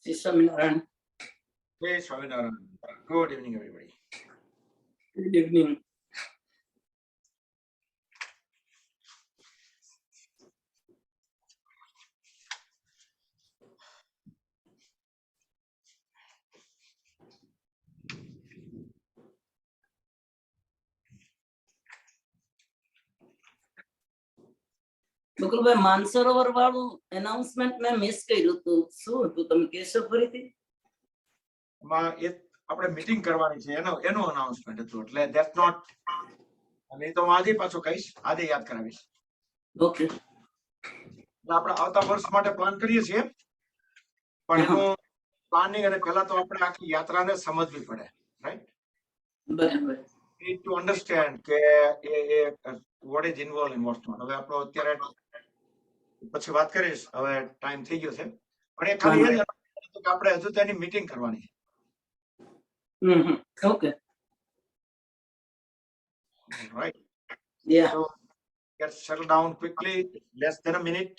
Sri Swaminarayan. Hey, Swaminarayan. Good evening, everybody. Good evening. Bakulbhai Mansarovar વાળું announcement મેં miss કર્યું હતું. શું હતું તમે કહેશો ફરીથી? આપણે મીટિંગ કરવાની છે એનું અનાઉન્સમેન્ટ હતું, એટલે ધેટ્સ નોટ. અને તો હું આજે પાછો કહીશ, આજે યાદ કરાવીશ. ઓકે. આપણે આવતા વર્ષ માટે પ્લાન કરીએ છીએ, પણ એનું પ્લાનિંગ અને પહેલા તો આપણે આખી યાત્રાને સમજવી પડે, રાઈટ? બરાબર. need to understand કે what is involved in what not. હવે આપણો અત્યારે પછી વાત કરીશ, હવે ટાઈમ થઈ ગયો છે, પણ એ ખાલી એ જ કે આપણે હજુ તેની મીટિંગ કરવાની છે. Okay. Right. Yeah. So get settled down quickly, less than a minute.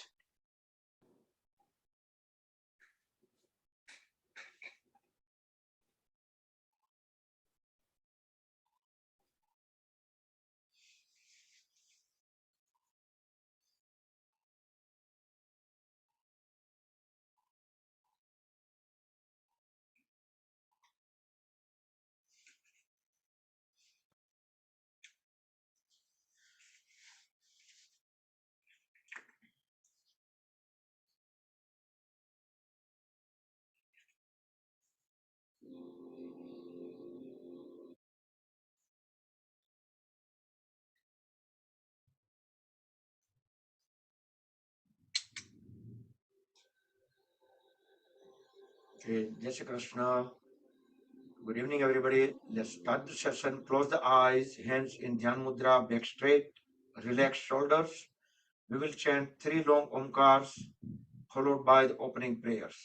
Okay, Jai Shri Krishna. Good evening, everybody. Let's start the session. Close the eyes, hands in Dhyan Mudra, back straight, relax shoulders. We will chant 3 long omkars followed by the opening prayers.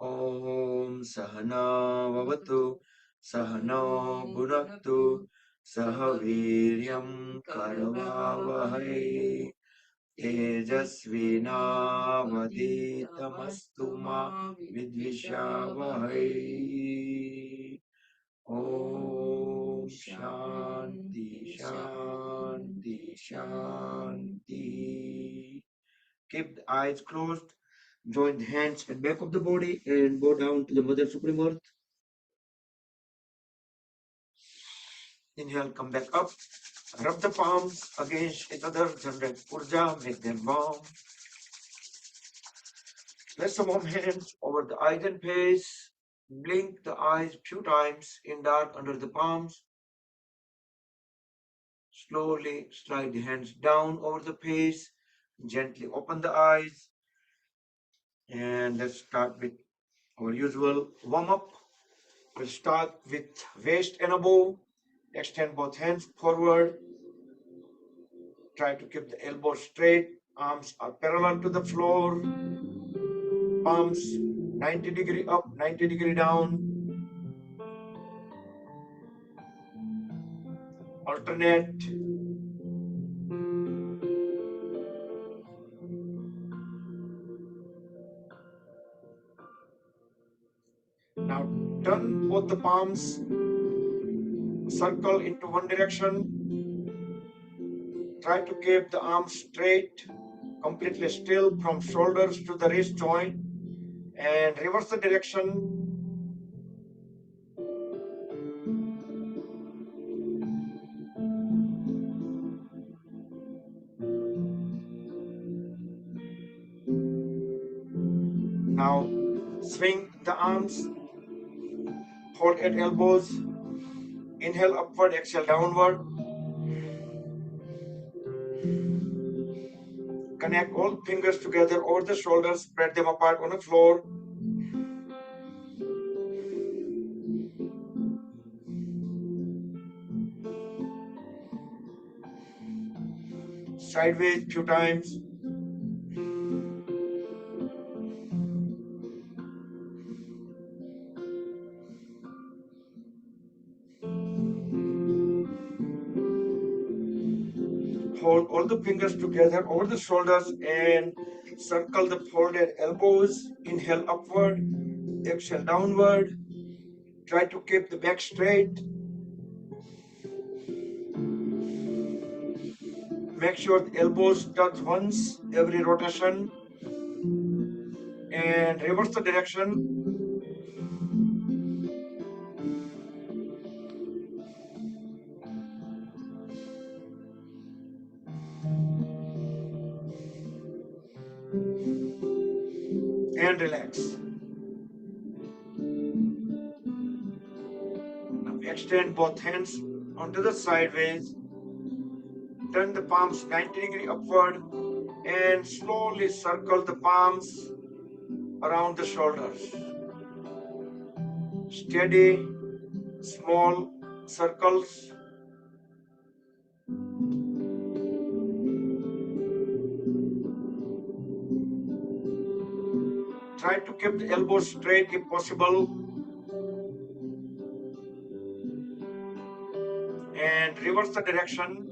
Om Sahana Vavatu Sahana Bhunaktu Sahaviryam Karavavahai Tejasvinavaditamastu ma Vidvishavahai. Om Shanti Shanti Shanti. Keep the eyes closed. Join the hands at back of the body and go down to the Mother Supreme Earth. Inhale, come back up. Rub the palms against each other, generate urja, make them warm. Place the warm hands over the eyes and face. Blink the eyes few times in dark under the palms. Slowly slide the hands down over the face. Gently open the eyes. And let's start with our usual warm-up. We'll start with waist and above. Extend both hands forward. Try to keep the elbows straight. Arms are parallel to the floor. Palms 90 degree up, 90 degree down. Alternate. Now turn both the palms, circle into one direction. Try to keep the arms straight, completely still from shoulders to the wrist joint, and reverse the direction. Now swing the arms, hold at elbows, inhale upward, exhale downward. Connect all fingers together over the shoulders, spread them apart on the floor. Sideways few times. Hold all the fingers together over the shoulders and circle the folded elbows. Inhale upward, exhale downward. Try to keep the back straight. Make sure the elbows touch once every rotation. And reverse the direction. And relax. Now extend both hands onto the sideways. Turn the palms 90° upward and slowly circle the palms around the shoulders. Steady, small circles. Try to keep the elbows straight if possible. And reverse the direction.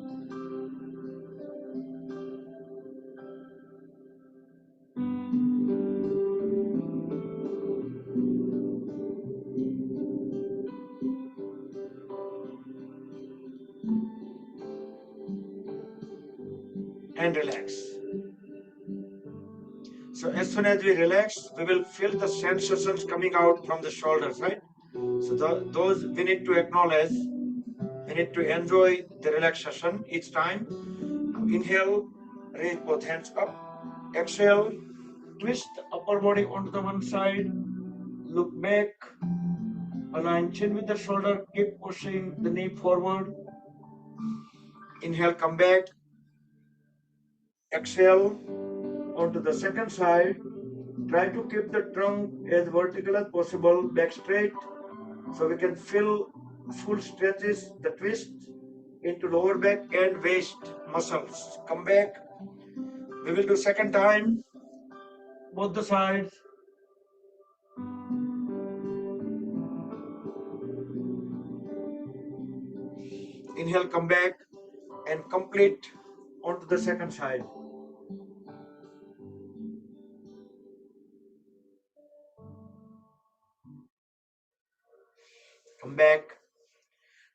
And relax. So as soon as we relax, we will feel the sensations coming out from the shoulders, right? So those we need to acknowledge. We need to enjoy the relaxation each time. Inhale, raise both hands up. Exhale, twist the upper body onto the one side. Look back. Align chin with the shoulder. Keep pushing the knee forward. Inhale, come back. Exhale onto the second side. Try to keep the trunk as vertical as possible, back straight, so we can feel full stretches, the twist into lower back and waist muscles. Come back. We will do second time, both the sides. Inhale, come back and complete onto the second side. Come back.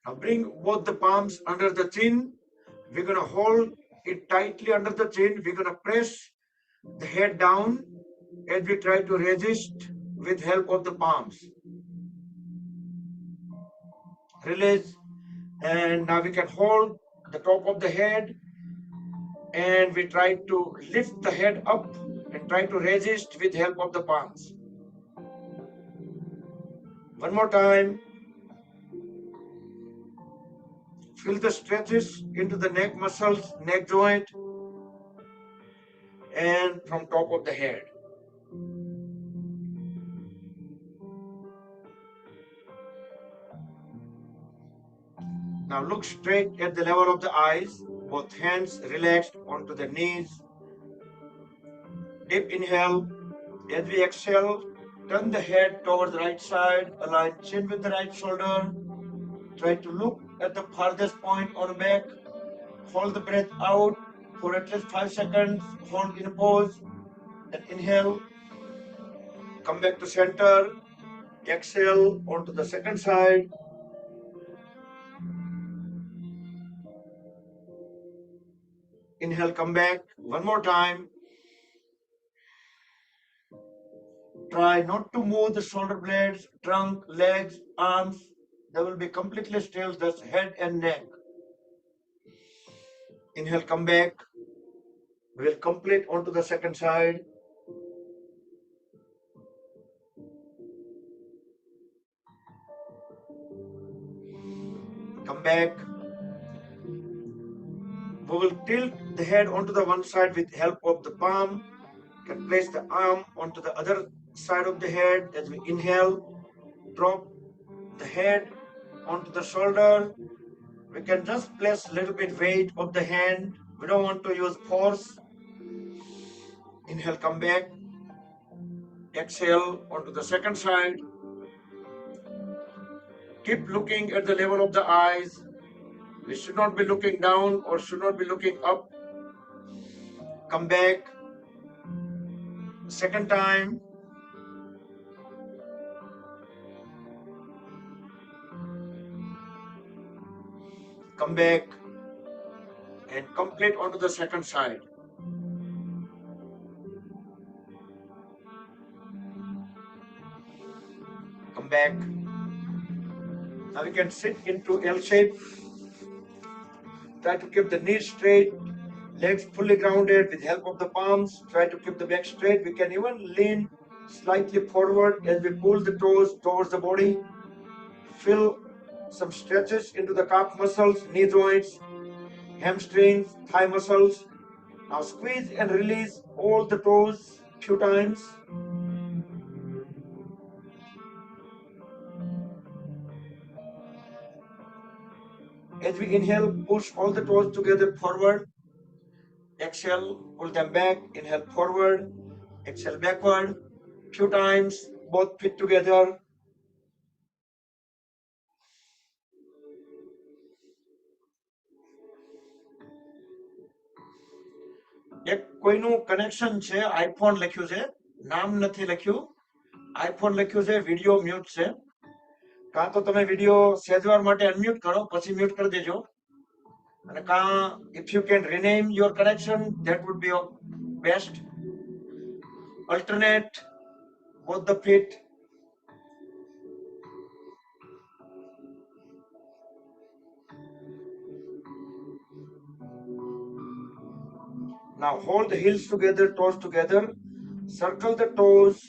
Now bring both the palms under the chin. We're going to hold it tightly under the chin. We're going to press the head down as we try to resist with help of the palms. Release. And now we can hold the top of the head and we try to lift the head up and try to resist with help of the palms. One more time. Feel the stretches into the neck muscles, neck joint, and from top of the head. Now look straight at the level of the eyes, both hands relaxed onto the knees. Deep inhale. As we exhale, turn the head toward the right side, align chin with the right shoulder. Try to look at the farthest point on the back. Hold the breath out for at least 5 seconds. Hold in a pose. Then inhale. Come back to center. Exhale onto the second side. Inhale, come back. One more time. Try not to move the shoulder blades, trunk, legs, arms. They will be completely still, just head and neck. Inhale, come back. We'll complete onto the second side. Come back. We will tilt the head onto the one side with help of the palm. Can place the arm onto the other side of the head as we inhale. Drop the head onto the shoulder. We can just place a little bit weight of the hand. We don't want to use force. Inhale, come back. Exhale onto the second side. Keep looking at the level of the eyes. We should not be looking down or should not be looking up. Come back. Second time. Come back and complete onto the second side. Come back. Now we can sit into L shape. Try to keep the knees straight, legs fully grounded with help of the palms. Try to keep the back straight. We can even lean slightly forward as we pull the toes towards the body. Feel some stretches into the calf muscles, knee joints, hamstrings, thigh muscles. Now squeeze and release all the toes few times. As we inhale, push all the toes together forward. Exhale, pull them back. Inhale forward. Exhale backward. Few times, both feet together. એક કોઈનું connection છે iPhone લખ્યું છે નામ નથી લખ્યું iPhone લખ્યું છે વિડિયો મ્યુટ છે કાં તો તમે વિડિયો સેજવાર માટે અનમ્યુટ કરો પછી મ્યુટ કરી દેજો અને કાં if you can rename your connection that would be best. Alternate both the feet. Now hold the heels together, toes together. Circle the toes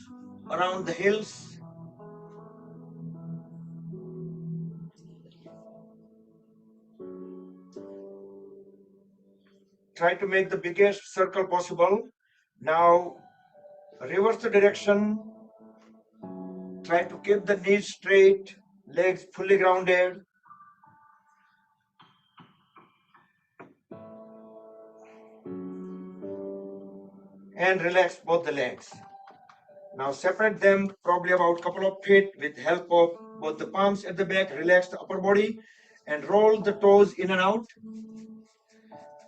around the heels. Try to make the biggest circle possible. Now reverse the direction. Try to keep the knees straight, legs fully grounded. And relax both the legs. Now separate them probably about a couple of feet with help of both the palms at the back. Relax the upper body and roll the toes in and out.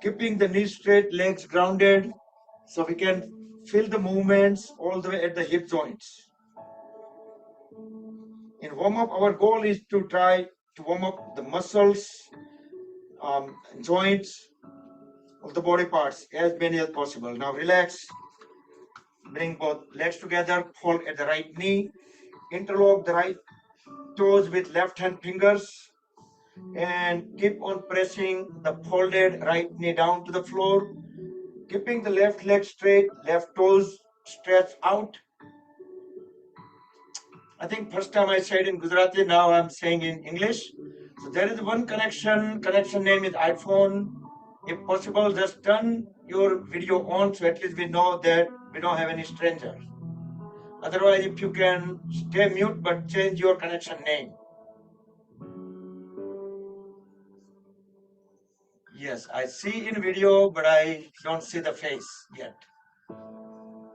Keeping the knees straight, legs grounded, so we can feel the movements all the way at the hip joints. In warm-up, our goal is to try to warm up the muscles, joints of the body parts as many as possible. Now relax. Bring both legs together, fold at the right knee, interlock the right toes with left hand fingers, and keep on pressing the folded right knee down to the floor, keeping the left leg straight, left toes stretched out. I think first time I said in Gujarati, now I'm saying in English. So there is one connection name is iPhone. If possible, just turn your video on so at least we know that we don't have any strangers. Otherwise, if you can stay mute but change your connection name. Yes, I see in video, but I don't see the face yet.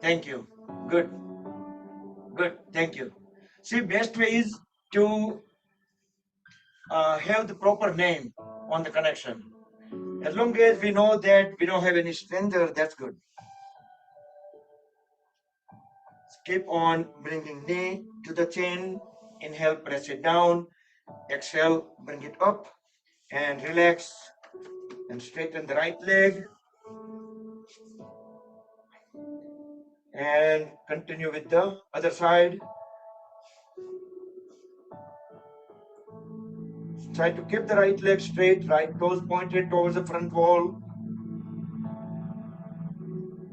Thank you. Good. Good. Thank you. See, best way is to have the proper name on the connection. As long as we know that we don't have any stranger, that's good. Keep on bringing knee to the chin. Inhale, press it down. Exhale, bring it up and relax and straighten the right leg And continue with the other side. Try to keep the right leg straight, right toes pointed towards the front wall.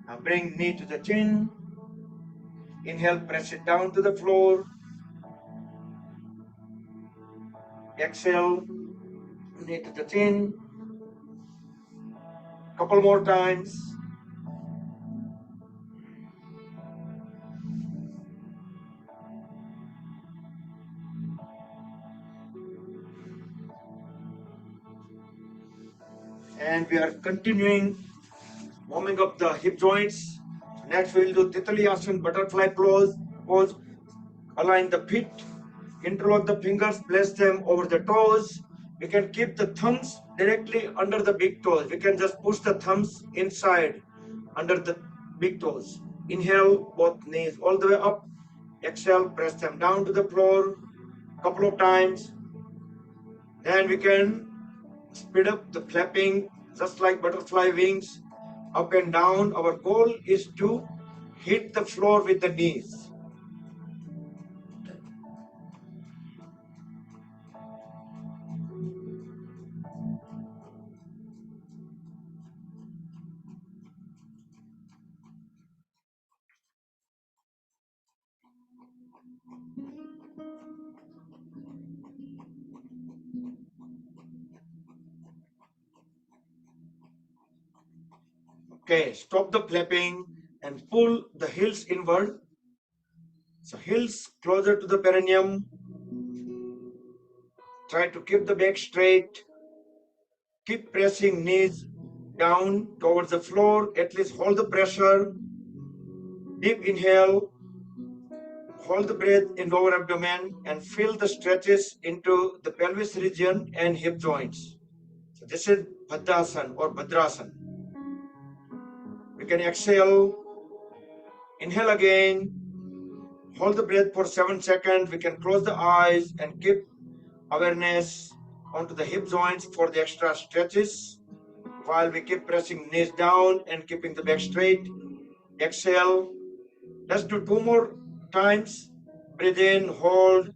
Now bring knee to the chin. Inhale, press it down to the floor. Exhale, knee to the chin. Couple more times. And we are continuing warming up the hip joints. Next we will do Titali Asana, butterfly pose. Align the feet, interlock the fingers, place them over the toes. We can keep the thumbs directly under the big toes. We can just push the thumbs inside under the big toes. Inhale, both knees all the way up. Exhale, press them down to the floor couple of times. Then we can speed up the flapping just like butterfly wings up and down. Our goal is to hit the floor with the knees. Okay, stop the flapping and pull the heels inward. So heels closer to the perineum. Try to keep the back straight. Keep pressing knees down towards the floor. At least hold the pressure. Deep inhale. Hold the breath in lower abdomen and feel the stretches into the pelvis region and hip joints. So this is Bhadrasana or Bhadrasana. We can exhale. Inhale again. Hold the breath for 7 seconds. We can close the eyes and keep awareness onto the hip joints for the extra stretches while we keep pressing knees down and keeping the back straight. Exhale. Let's do 2 more times. Breathe in, hold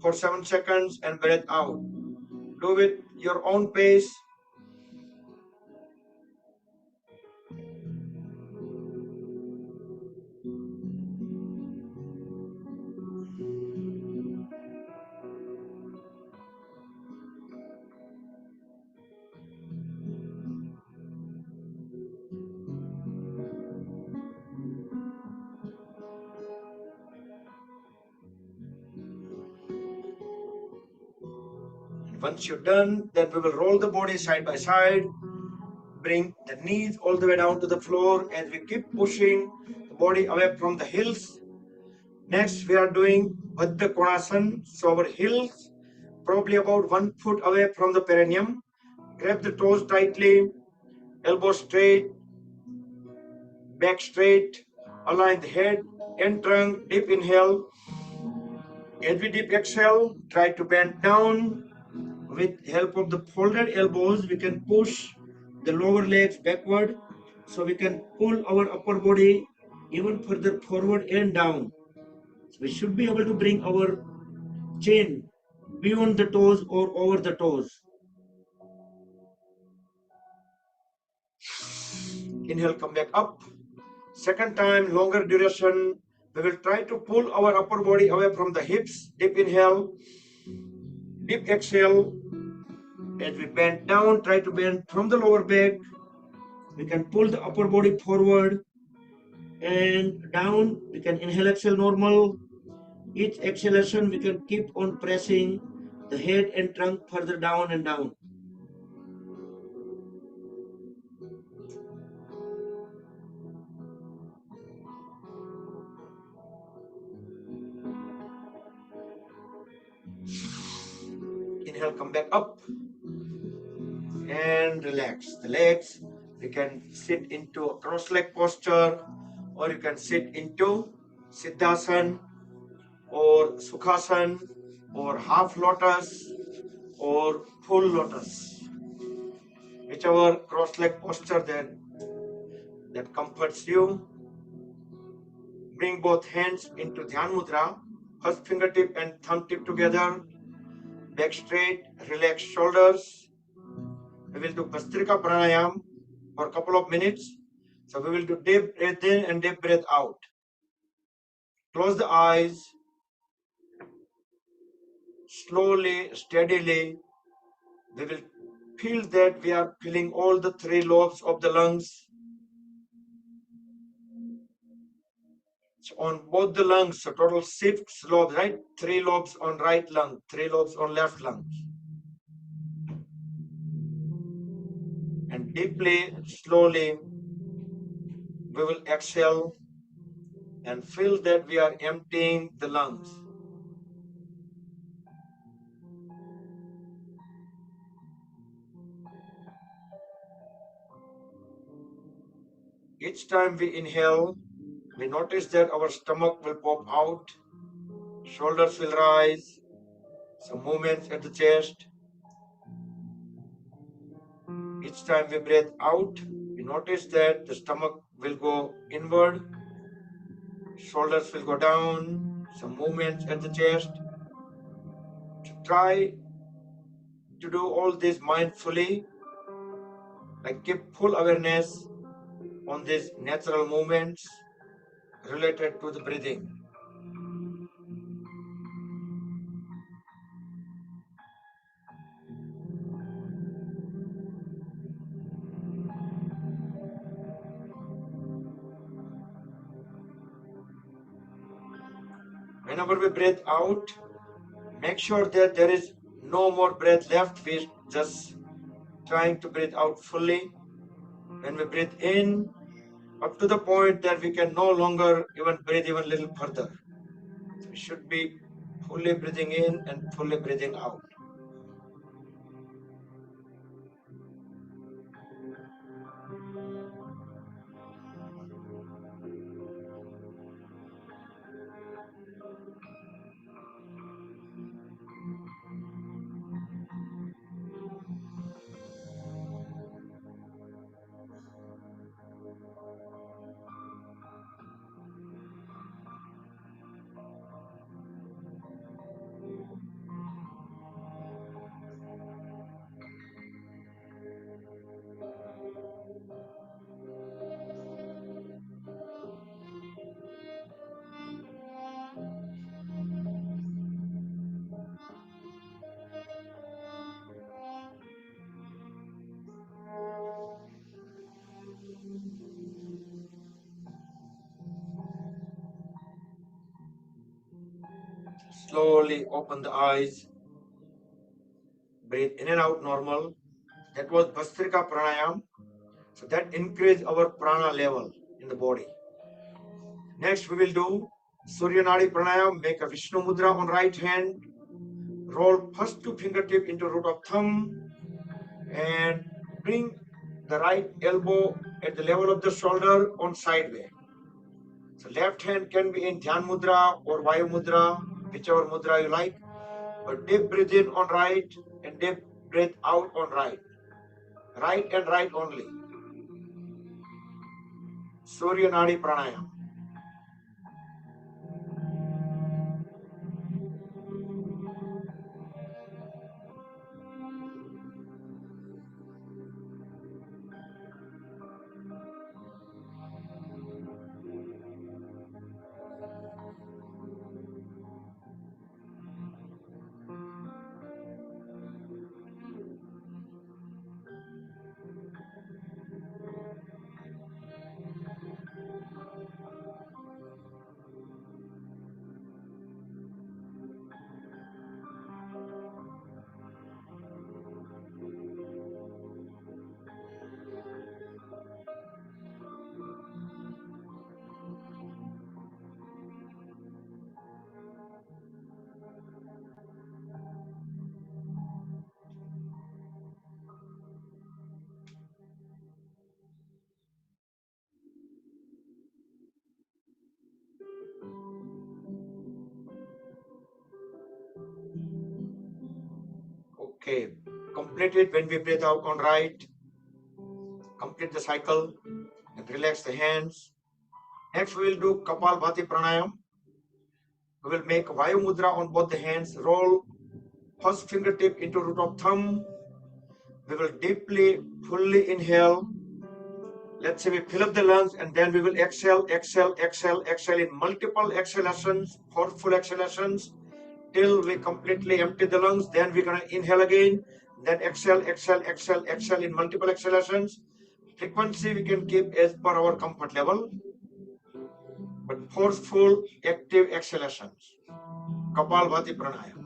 for 7 seconds and breathe out. Do it your own pace. Once you're done, then we will roll the body side by side. Bring the knees all the way down to the floor as we keep pushing the body away from the heels. Next, we are doing Baddha Konasana. So our heels probably about 1 foot away from the perineum. Grab the toes tightly, elbows straight, back straight, align the head and trunk, deep inhale. As we deep exhale, try to bend down. With help of the folded elbows, we can push the lower legs backward so we can pull our upper body even further forward and down. So we should be able to bring our chin beyond the toes or over the toes. Inhale, come back up. Second time, longer duration. We will try to pull our upper body away from the hips. Deep inhale, deep exhale. As we bend down, try to bend from the lower back. We can pull the upper body forward and down. We can inhale, exhale normal. Each exhalation, we can keep on pressing the head and trunk further down and down. Inhale, come back up and relax the legs. We can sit into a cross leg posture, or you can sit into Siddhasana or Sukhasana or half lotus or full lotus. Whichever cross leg posture that comforts you. bring both hands into Dhyan Mudra, first fingertip and thumb tip together, back straight, relax shoulders. We will do Bhastrika Pranayam for a couple of minutes. So we will do deep breath in and deep breath out. Close the eyes. Slowly, steadily, we will feel that we are filling all the three lobes of the lungs. So on both the lungs, so total 6 lobes, right? 3 lobes on right lung, 3 lobes on left lung. And deeply, slowly, we will exhale and feel that we are emptying the lungs. Each time we inhale, we notice that our stomach will pop out, shoulders will rise, some movements at the chest. Each time we breathe out, we notice that the stomach will go inward, shoulders will go down, some movements at the chest. To try to do all this mindfully, like keep full awareness on these natural movements related to the breathing. Whenever we breathe out, make sure that there is no more breath left. We're just trying to breathe out fully. When we breathe in, up to the point that we can no longer even breathe even a little further. We should be fully breathing in and fully breathing out. Slowly open the eyes. Breathe in and out normal. That was Bhastrika Pranayam. So that increase our prana level in the body. Next we will do Surya Nadi Pranayam. Make a Vishnu Mudra on right hand. Roll first 2 fingertips into root of thumb and bring the right elbow at the level of the shoulder on sideway. So left hand can be in Dhyan Mudra or Vayu Mudra, whichever mudra you like. But deep breathe in on right and deep breathe out on right. Right and right only. Surya Nadi Pranayam. Okay, complete it when we breathe out on right. Complete the cycle and relax the hands Next, we will do Kapalbhati Pranayam. We will make Vayu Mudra on both the hands. Roll first fingertip into root of thumb. We will deeply, fully inhale. Let's say we fill up the lungs and then we will exhale, exhale, exhale, exhale in multiple exhalations, forceful exhalations, till we completely empty the lungs. Then we're going to inhale again, then exhale, exhale, exhale, exhale in multiple exhalations. Frequency we can keep as per our comfort level, but forceful, active exhalations. Kapalbhati Pranayam.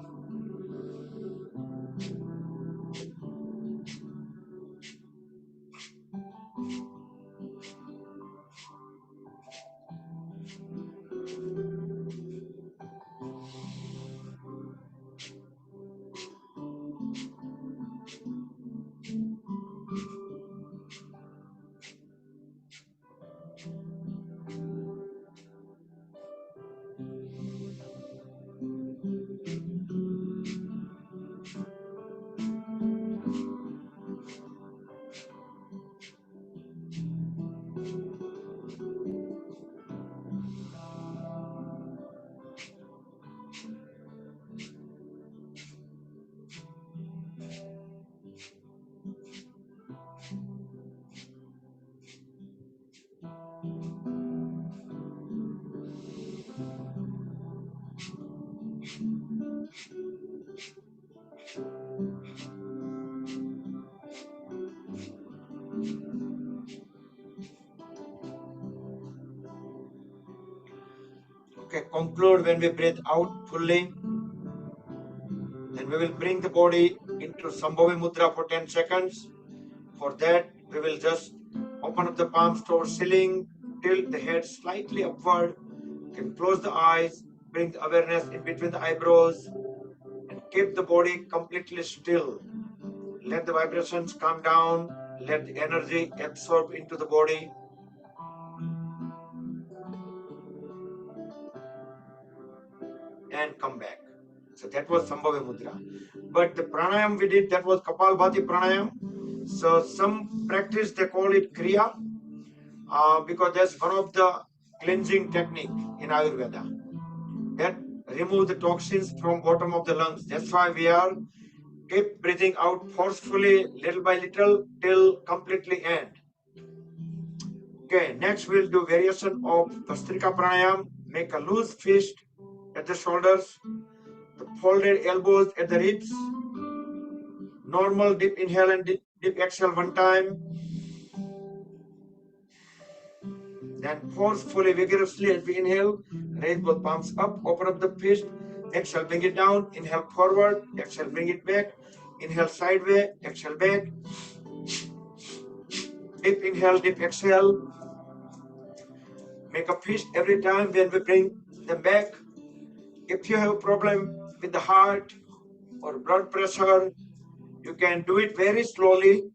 Okay, conclude when we breathe out fully. Then we will bring the body into Sambhavi Mudra for 10 seconds. For that, we will just open up the palms towards ceiling, tilt the head slightly upward, can close the eyes, bring the awareness in between the eyebrows, and keep the body completely still. Let the vibrations come down, let the energy absorb into the body. And come back. So that was Sambhavi Mudra. But the pranayam we did, that was Kapalbhati Pranayam. So some practice, they call it Kriya, because that's one of the cleansing technique in Ayurveda. That remove the toxins from bottom of the lungs. That's why we are keep breathing out forcefully, little by little, till completely end. Okay, next we'll do variation of Vastrika Pranayam. Make a loose fist at the shoulders, the folded elbows at the ribs. Normal deep inhale and deep exhale one time. Then forcefully, vigorously as we inhale, raise both palms up, open up the fist. Exhale, bring it down. Inhale forward. Exhale, bring it back. Inhale sideways. Exhale back. Deep inhale, deep exhale. Make a fist every time when we bring them back. If you have a problem with the heart or blood pressure, you can do it very slowly.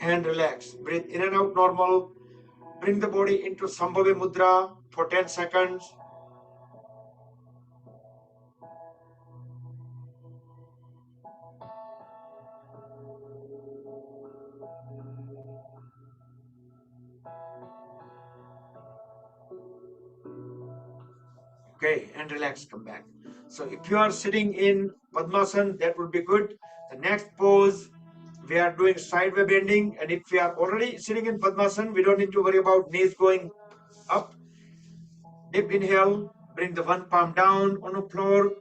And relax. Breathe in and out normal. Bring the body into Sambhavi Mudra for 10 seconds. Okay, and relax, come back. So if you are sitting in Padmasana, that would be good. The next pose, we are doing sideway bending, and if we are already sitting in Padmasana, we don't need to worry about knees going up. Deep inhale, bring the one palm down on the floor,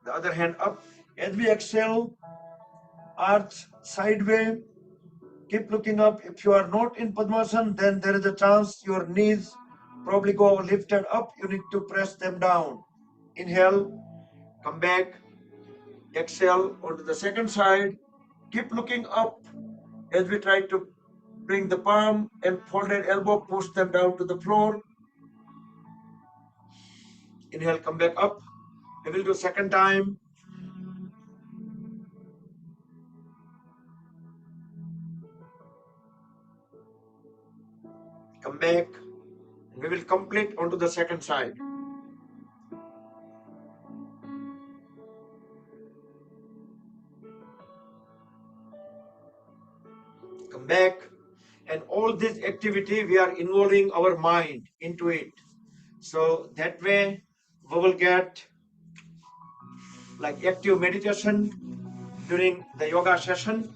the other hand up. As we exhale, arch sideway, keep looking up. If you are not in Padmasana, then there is a chance your knees probably go lifted up. You need to press them down. Inhale, come back, exhale onto the second side. Keep looking up as we try to bring the palm and folded elbow, push them down to the floor. Inhale, come back up. We will do second time. Come back. We will complete onto the second side. Come back. And all this activity, we are involving our mind into it. So that way, we will get like active meditation during the yoga session.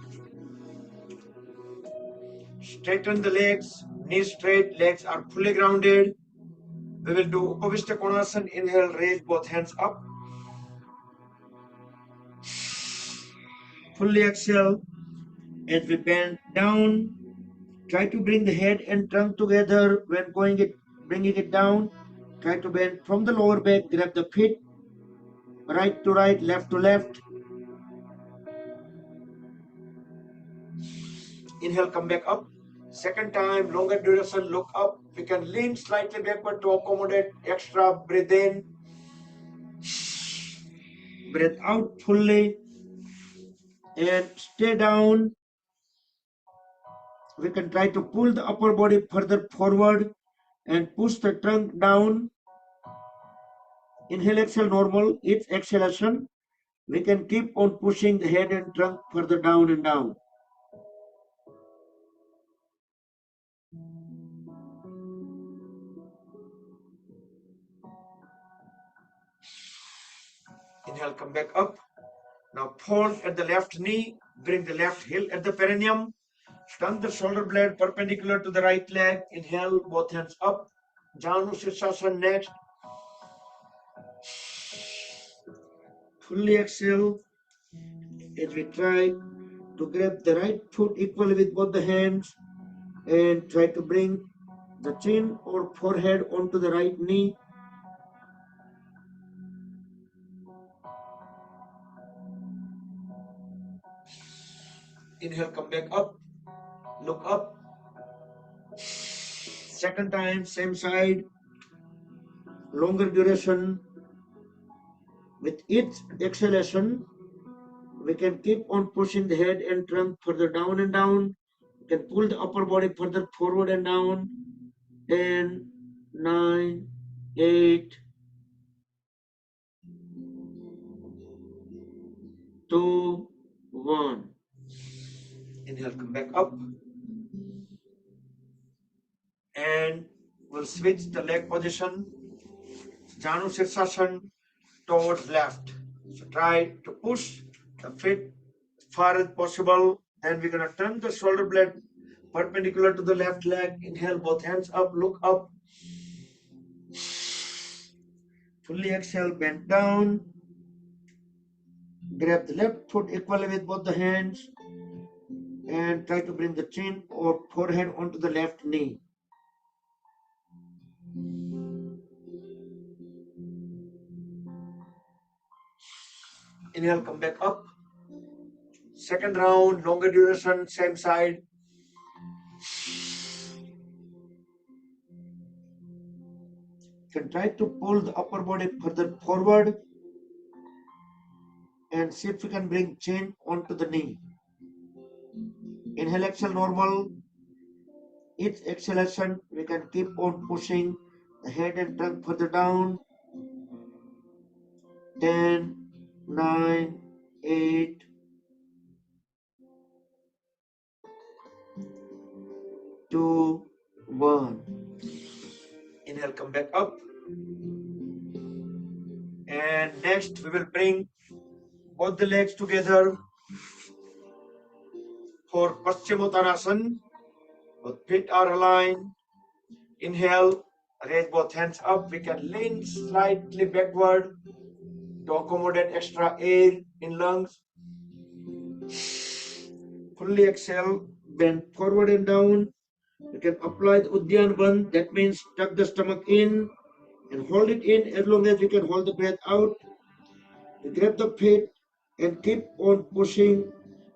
Straighten the legs, knees straight, legs are fully grounded. We will do Upavishta Konasana. Inhale, raise both hands up. Fully exhale as we bend down. Try to bring the head and trunk together when bringing it down. Try to bend from the lower back, grab the feet, right to right, left to left. Inhale, come back up. Second time, longer duration, look up. We can lean slightly backward to accommodate extra. Breathe in. Breathe out fully. And stay down. We can try to pull the upper body further forward and push the trunk down. Inhale, exhale, normal. Each exhalation, we can keep on pushing the head and trunk further down and down. Inhale, come back up. Now fold at the left knee, bring the left heel at the perineum. Turn the shoulder blade perpendicular to the right leg. Inhale, both hands up. Janu Sirsasana next. Fully exhale as we try to grab the right foot equally with both the hands and try to bring the chin or forehead onto the right knee. Inhale, come back up. Look up. Second time, same side. Longer duration. With each exhalation, we can keep on pushing the head and trunk further down and down. We can pull the upper body further forward and down. 10, 9, 8, 2, 1. Inhale, come back up. And we'll switch the leg position. Janu Sirsasana towards left. So try to push the feet as far as possible. Then we're going to turn the shoulder blade perpendicular to the left leg. Inhale, both hands up, look up. Fully exhale, bend down. Grab the left foot equally with both the hands and try to bring the chin or forehead onto the left knee. Inhale, come back up. Second round, longer duration, same side. Can try to pull the upper body further forward and see if we can bring chin onto the knee. Inhale, exhale, normal. Each exhalation, we can keep on pushing the head and trunk further down. 10, 9, 8, 2, 1. Inhale, come back up. And next, we will bring both the legs together for Paschimottanasana. Both feet are aligned. Inhale, raise both hands up. We can lean slightly backward to accommodate extra air in lungs. Fully exhale, bend forward and down. You can apply the Uddiyana Bandh, that means tuck the stomach in and hold it in as long as you can hold the breath out. You grab the feet and keep on pushing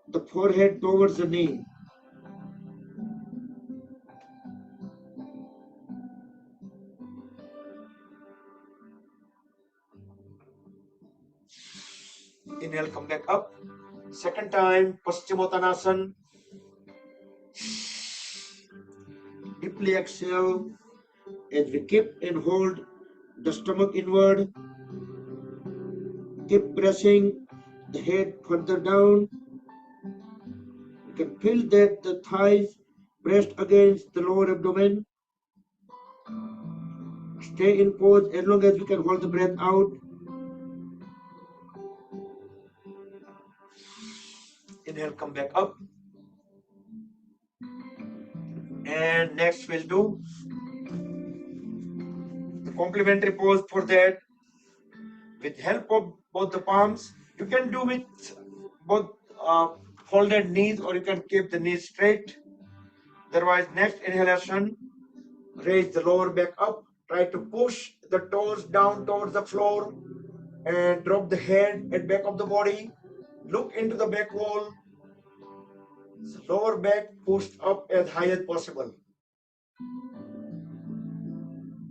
the forehead towards the knee. Inhale, come back up. Second time, Paschimottanasana. Deeply exhale as we keep and hold the stomach inward. Keep pressing the head further down. You can feel that the thighs pressed against the lower abdomen. Stay in pose as long as you can hold the breath out. Inhale, come back up. And next we'll do the complementary pose for that. With help of both the palms, you can do with both folded knees, or you can keep the knees straight. Otherwise, next inhalation, raise the lower back up. Try to push the toes down towards the floor and drop the head and back of the body. Look into the back wall. Lower back pushed up as high as possible.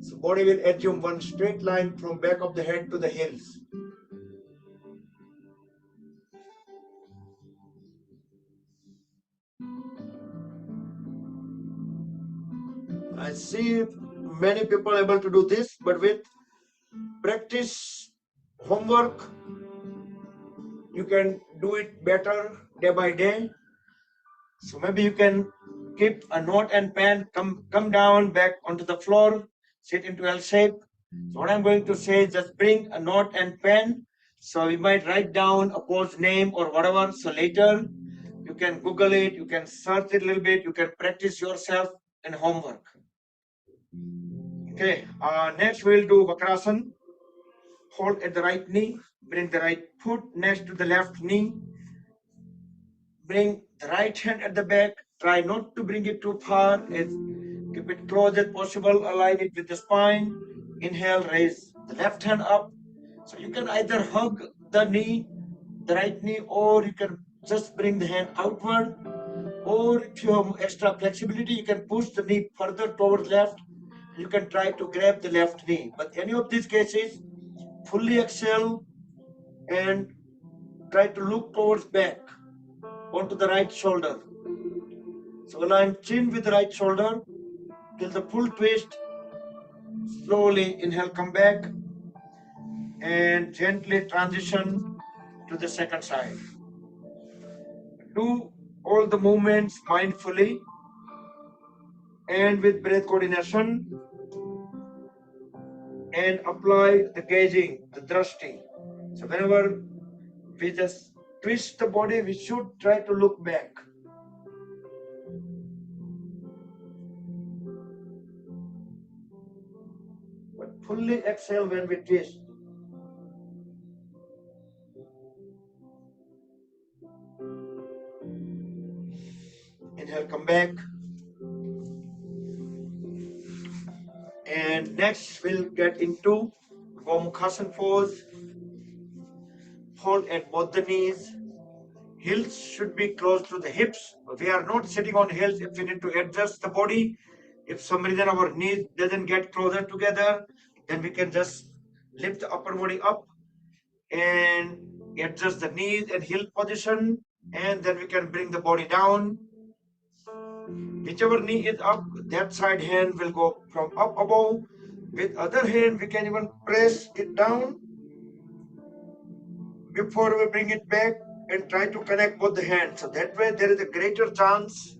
So body will assume one straight line from back of the head to the heels. I see many people able to do this, but with practice, homework, you can do it better day by day. So maybe you can keep a note and pen, come down back onto the floor, sit into L shape. So what I'm going to say is just bring a note and pen. So you might write down a pose name or whatever. So later you can Google it, you can search it a little bit, you can practice yourself in homework. Okay, next we'll do Vakrasana. Hold at the right knee, bring the right foot next to the left knee. Bring the right hand at the back. Try not to bring it too far. Keep it close as possible. Align it with the spine. Inhale, raise the left hand up. So you can either hug the knee, the right knee, or you can just bring the hand outward. Or if you have extra flexibility, you can push the knee further towards left. You can try to grab the left knee. But any of these cases, fully exhale and try to look towards back onto the right shoulder. So align chin with the right shoulder till the full twist. Slowly inhale, come back, and gently transition to the second side. Do all the movements mindfully and with breath coordination, and apply the gauging, the drashti. So whenever we just twist the body, we should try to look back. But fully exhale when we twist. Inhale, come back. And next we'll get into Gomukhasana pose. Hold at both the knees. Heels should be close to the hips. We are not sitting on heels if we need to adjust the body. If some reason our knees doesn't get closer together, then we can just lift the upper body up and adjust the knees and heel position, and then we can bring the body down. Whichever knee is up, that side hand will go from up above. With other hand, we can even press it down before we bring it back and try to connect both the hands. So that way there is a greater chance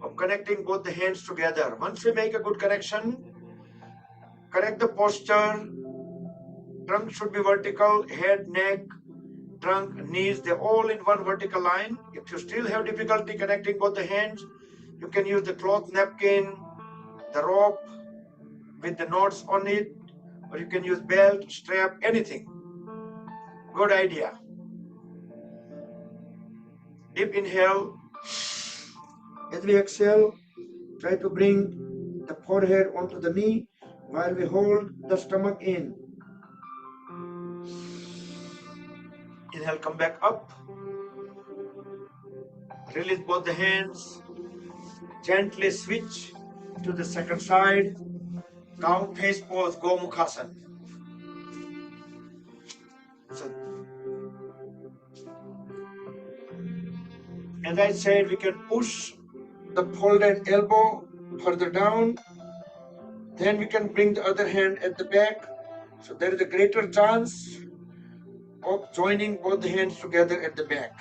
of connecting both the hands together. Once we make a good connection, correct the posture. Trunk should be vertical, head, neck, trunk, knees, they're all in one vertical line. If you still have difficulty connecting both the hands, you can use the cloth napkin, the rope with the knots on it, or you can use belt, strap, anything. Good idea. Deep inhale. As we exhale, try to bring the forehead onto the knee while we hold the stomach in. Inhale, come back up. Release both the hands. Gently switch to the second side. Cow face pose, Gomukhasana. So As I said, we can push the folded elbow further down. Then we can bring the other hand at the back. So there is a greater chance of joining both hands together at the back.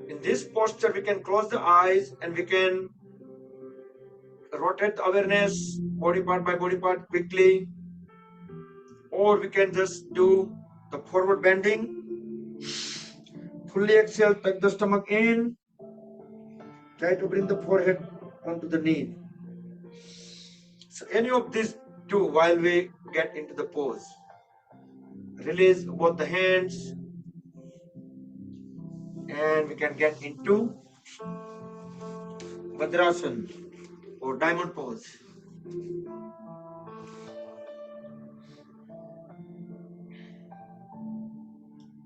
In this posture, we can close the eyes and we can rotate the awareness body part by body part quickly, or we can just do the forward bending. Fully exhale, tuck the stomach in. Try to bring the forehead onto the knee. So any of these two while we get into the pose. Release both the hands and we can get into Vajrasana or diamond pose.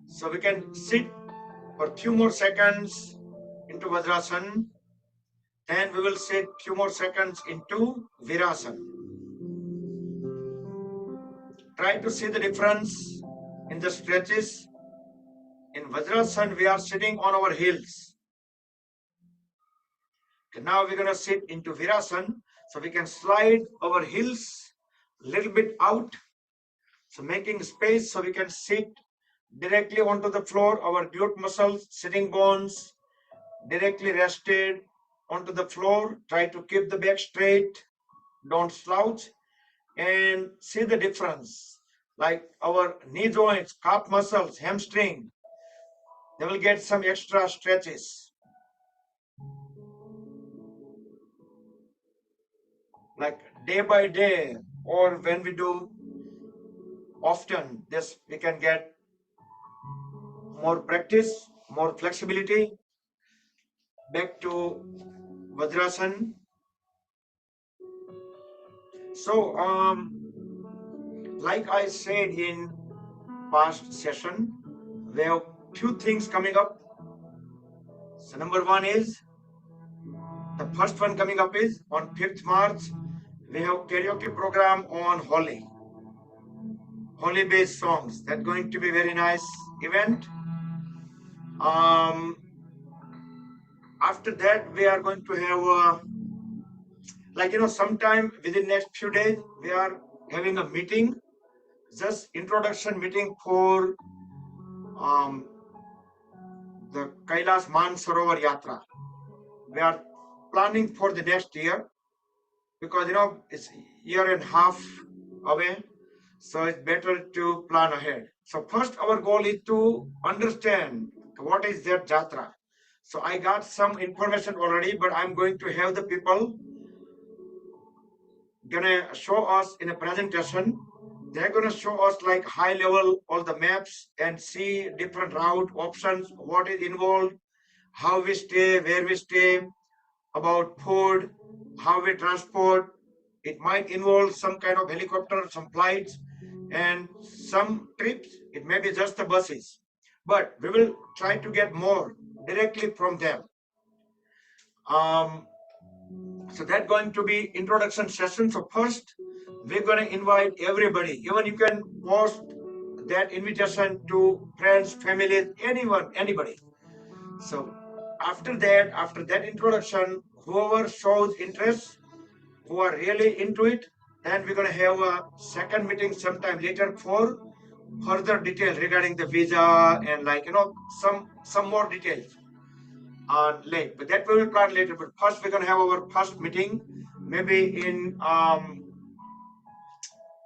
So we can sit for a few more seconds into Vajrasana, then we will sit few more seconds into Virasana. Try to see the difference in the stretches. In Vajrasana, we are sitting on our heels. Okay, now we're going to sit into Virasana. So we can slide our heels a little bit out. So making space so we can sit directly onto the floor. Our glute muscles, sitting bones directly rested onto the floor. Try to keep the back straight. Don't slouch. And see the difference. Like our knee joints, calf muscles, hamstring, they will get some extra stretches. Like day by day, or when we do often, this we can get more practice, more flexibility. Back to Vajrasana. So, like I said in past session, we have few things coming up. So number one is, the first one coming up is on 5th March, we have karaoke program on Holi. Holi based songs. That's going to be very nice event. After that, we are going to have sometime within next few days, we are having a meeting, just introduction meeting for the Kailas Mansarovar Yatra. We are planning for the next year because it's year and a half away, so it's better to plan ahead. So first our goal is to understand what is that Jatra. So I got some information already, but I'm going to have the people gonna show us in a presentation. They're gonna show us like high level all the maps and see different route options, what is involved, how we stay, where we stay, about food, how we transport. It might involve some kind of helicopter, some flights, and some trips. It may be just the buses, but we will try to get more directly from them. So that's going to be introduction session. So first, we're going to invite everybody. Even you can post that invitation to friends, families, anyone, anybody. So after that introduction, whoever shows interest, who are really into it, then we're going to have a second meeting sometime later for further details regarding the visa and some more details on late. But that we will plan later. But first we're going to have our first meeting maybe in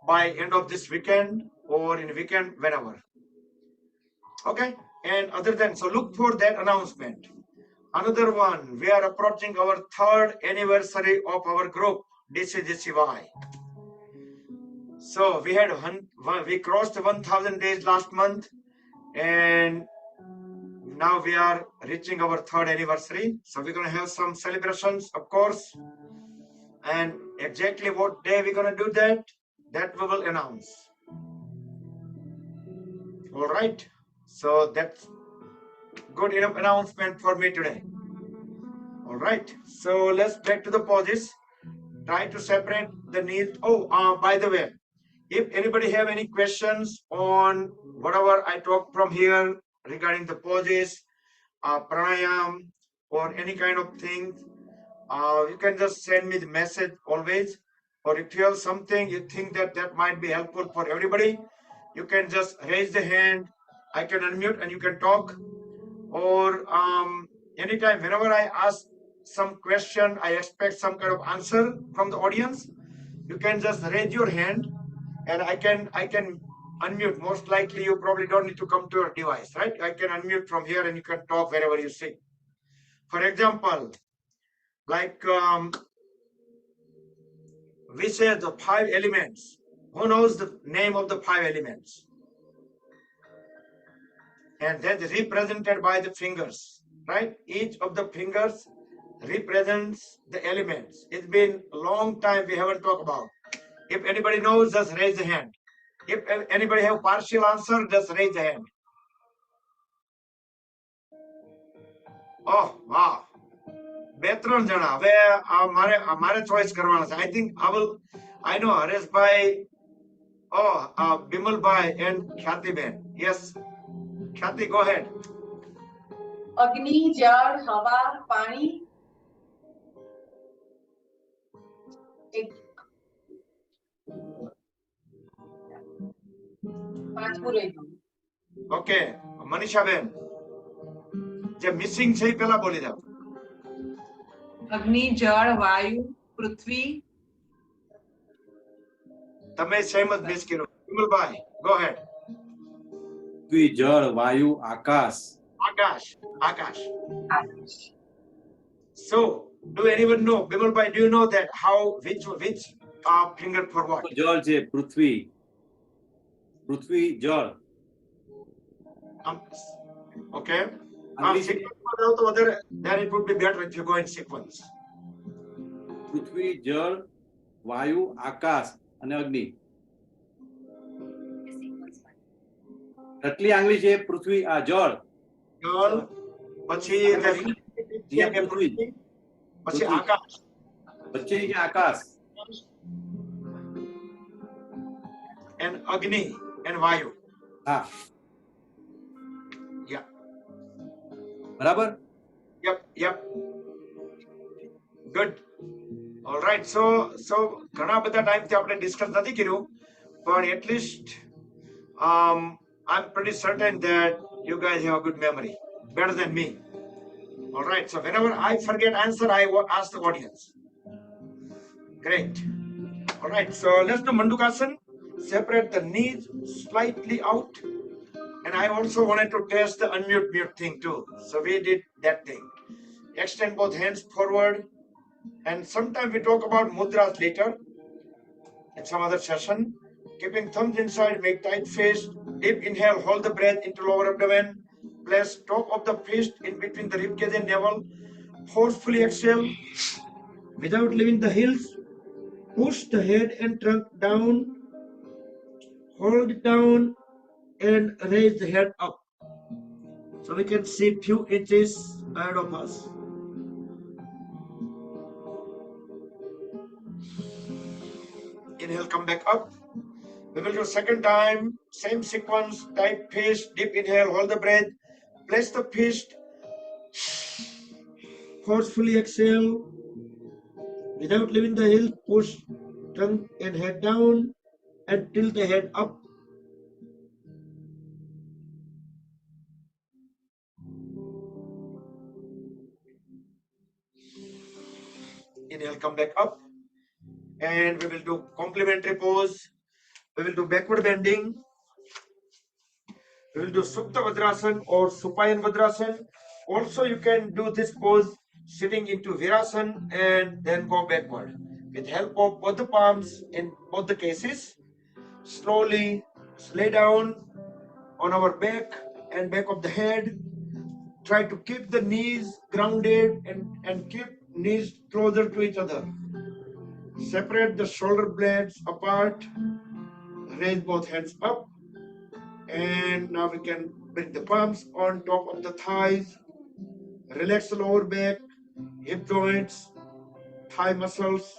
by end of this weekend or in weekend, whenever. Okay. And other than, so look for that announcement. Another one, we are approaching our 3rd anniversary of our group, DCGCY. So we crossed 1,000 days last month, and now we are reaching our 3rd anniversary. So we're going to have some celebrations, of course. And exactly what day we're going to do that we will announce. All right. So that's good enough announcement for me today. All right. So let's back to the poses. Try to separate the knees. Oh, by the way, if anybody have any questions on whatever I talk from here regarding the poses, pranayam, or any kind of thing, you can just send me the message always. Or if you have something you think that might be helpful for everybody, you can just raise the hand. I can unmute and you can talk. Or anytime, whenever I ask some question, I expect some kind of answer from the audience, you can just raise your hand and I can unmute. Most likely you probably don't need to come to your device, right? I can unmute from here and you can talk wherever you see. For example, like we say the 5 elements. Who knows the name of the 5 elements? And that's represented by the fingers, right? Each of the fingers represents the elements. It's been a long time we haven't talked about. If anybody knows, just raise the hand. If anybody have partial answer, just raise the hand. Oh, wow. બે ત્રણ જણા હવે મારે choice કરવાના છે. I know Hareshbhai, Bimalbhai and Khyatiben. Yes, Khyati, go ahead. અગ્નિ, જળ, હવા, પાણી. પાંચમું રહી ગયું. Okay, Manishaben. જે મિસિંગ છે એ પહેલા બોલી જાવ. અગ્નિ, જળ, વાયુ, પૃથ્વી. તમે સેમ જ મિસ કર્યો. Bimalbhai, go ahead. પૃથ્વી, જળ, વાયુ, આકાશ. Akash. So, do anyone know, Bimalbhai, do you know that how which finger for what? જળ છે પૃથ્વી, પૃથ્વી, જળ. Okay. English Then it would be better if you go in sequence. પૃથ્વી, જળ, વાયુ, આકાશ અને અગ્નિ. કેટલી આંગળી છે? પૃથ્વી, આ જળ, પછી પૃથ્વી, પછી આકાશ, વચ્ચેની છે આકાશ, and Agni and Vayu. હા, Yeah. બરાબર. Yep. Good. All right. So ઘણા બધા ટાઈમથી આપણે ડિસ્કસ નથી કર્યું, but at least I'm pretty certain that you guys have a good memory, better than me. All right. So whenever I forget answer, I will ask the audience. Great. All right. So let's do Mandukasana. Separate the knees slightly out. And I also wanted to test the unmute mute thing too. So we did that thing. Extend both hands forward. And sometimes we talk about mudras later in some other session. Keeping thumbs inside, make tight fist. Deep inhale, hold the breath into lower abdomen. Place top of the fist in between the ribcage and navel. Forcefully exhale. Without leaving the heels, push the head and trunk down. Hold it down and raise the head up. So we can see few inches ahead of us. Inhale, come back up. We will do second time, same sequence, tight fist, deep inhale, hold the breath, place the fist, forcefully exhale, without leaving the heel, push trunk and head down and tilt the head up. Inhale, come back up. And we will do complementary pose. We will do backward bending. We will do Supta Vadrasana or Supine Vadrasana. Also, you can do this pose sitting into Virasana and then go backward. With help of both the palms in both the cases, slowly lay down on our back and back of the head. Try to keep the knees grounded and keep knees closer to each other. Separate the shoulder blades apart. Raise both hands up. And now we can bring the palms on top of the thighs. Relax the lower back, hip joints, thigh muscles,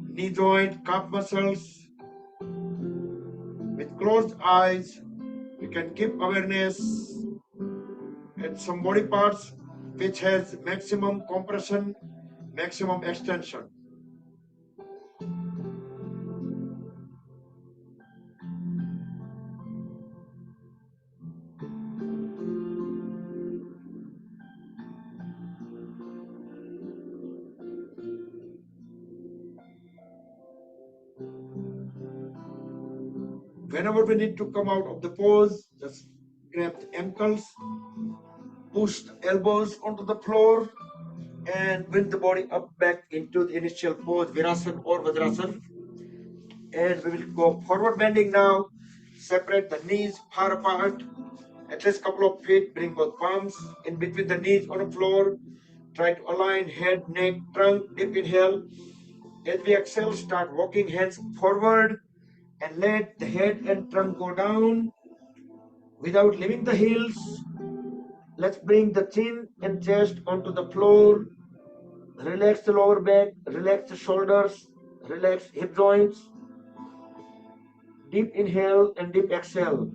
knee joint, calf muscles. With closed eyes, can keep awareness at some body parts which has maximum compression, maximum extension. Whenever we need to come out of the pose, just grab the ankles, push the elbows onto the floor, and bring the body up back into the initial pose, Virasana or Vajrasana. And we will go forward bending now. Separate the knees far apart, at least couple of feet. Bring both palms in between the knees on the floor. Try to align head, neck, trunk. Deep inhale. As we exhale, start walking hands forward and let the head and trunk go down without leaving the heels. Let's bring the chin and chest onto the floor. Relax the lower back, relax the shoulders, relax hip joints. Deep inhale and deep exhale.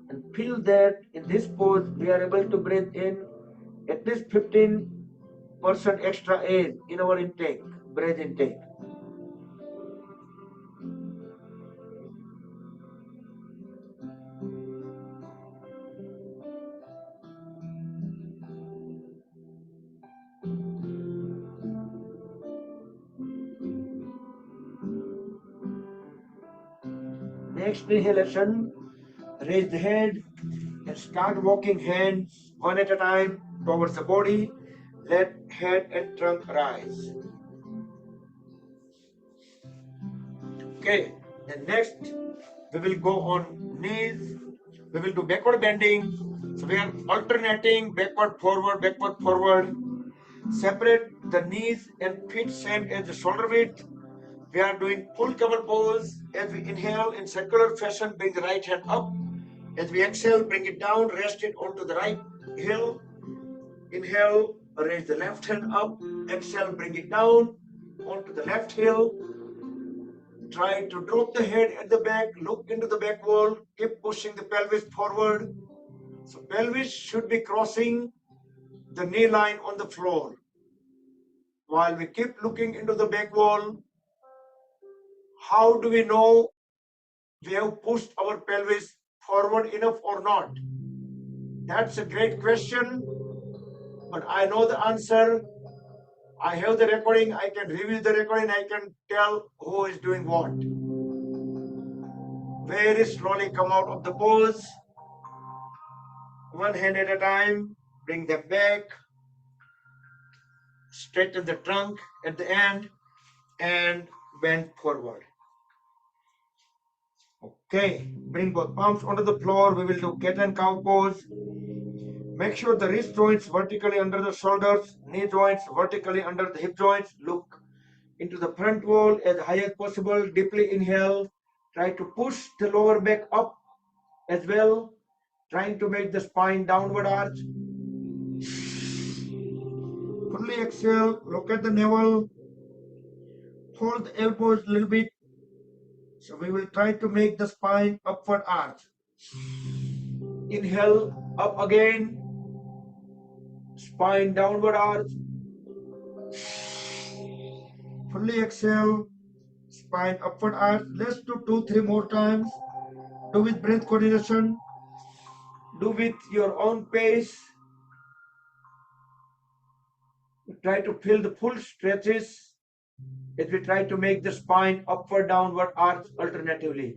And feel that in this pose we are able to breathe in at least 15% extra air in our intake, breath intake. Next inhalation, raise the head and start walking hands one at a time towards the body. Let head and trunk rise. Okay, and next we will go on knees. We will do backward bending. So we are alternating backward, forward. Separate the knees and feet same as the shoulder width. We are doing full cover pose. As we inhale in circular fashion, bring the right hand up. As we exhale, bring it down, rest it onto the right heel. Inhale, raise the left hand up. Exhale, bring it down onto the left heel. Try to drop the head at the back, look into the back wall, keep pushing the pelvis forward. So pelvis should be crossing the knee line on the floor. While we keep looking into the back wall, how do we know we have pushed our pelvis forward enough or not? That's a great question, but I know the answer. I have the recording, I can review the recording, I can tell who is doing what. Very slowly come out of the pose. One hand at a time, bring them back. Straighten the trunk at the end and bend forward. Okay, bring both palms onto the floor. We will do cat and cow pose. Make sure the wrist joints vertically under the shoulders, knee joints vertically under the hip joints. Look into the front wall as high as possible. Deeply inhale. Try to push the lower back up as well, trying to make the spine downward arch. Fully exhale, look at the navel, hold the elbows a little bit. So we will try to make the spine upward arch. Inhale, up again, spine downward arch. Fully exhale, spine upward arch. Let's do 2-3 more times. Do with breath coordination. Do with your own pace. Try to feel the full stretches as we try to make the spine upward downward arch alternatively.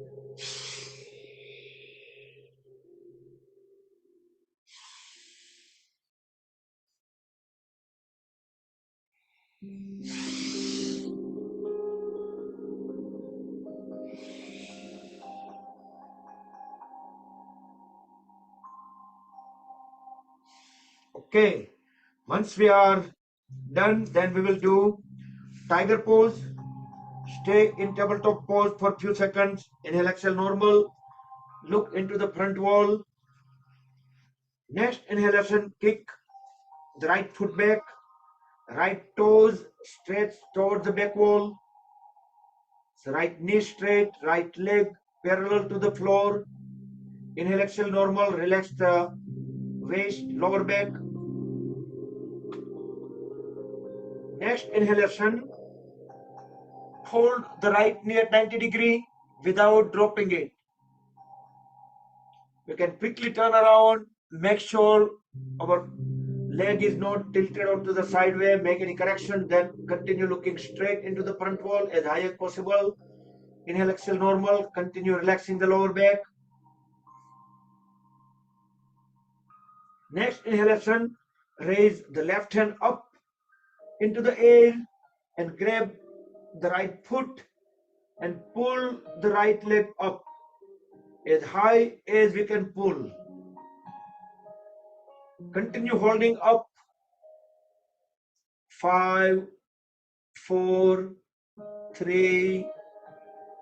Okay, once we are done, then we will do tiger pose. Stay in tabletop pose for a few seconds. Inhale, exhale, normal. Look into the front wall. Next inhalation, kick the right foot back. Right toes stretch towards the back wall. So right knee straight, right leg parallel to the floor. Inhale, exhale, normal. Relax the waist, lower back. Next inhalation, hold the right knee at 90 degree without dropping it. We can quickly turn around, make sure our leg is not tilted onto the sideway, make any correction, then continue looking straight into the front wall as high as possible. Inhale, exhale, normal. Continue relaxing the lower back. Next inhalation, raise the left hand up into the air and grab the right foot and pull the right leg up as high as we can pull. Continue holding up. 5, 4, 3,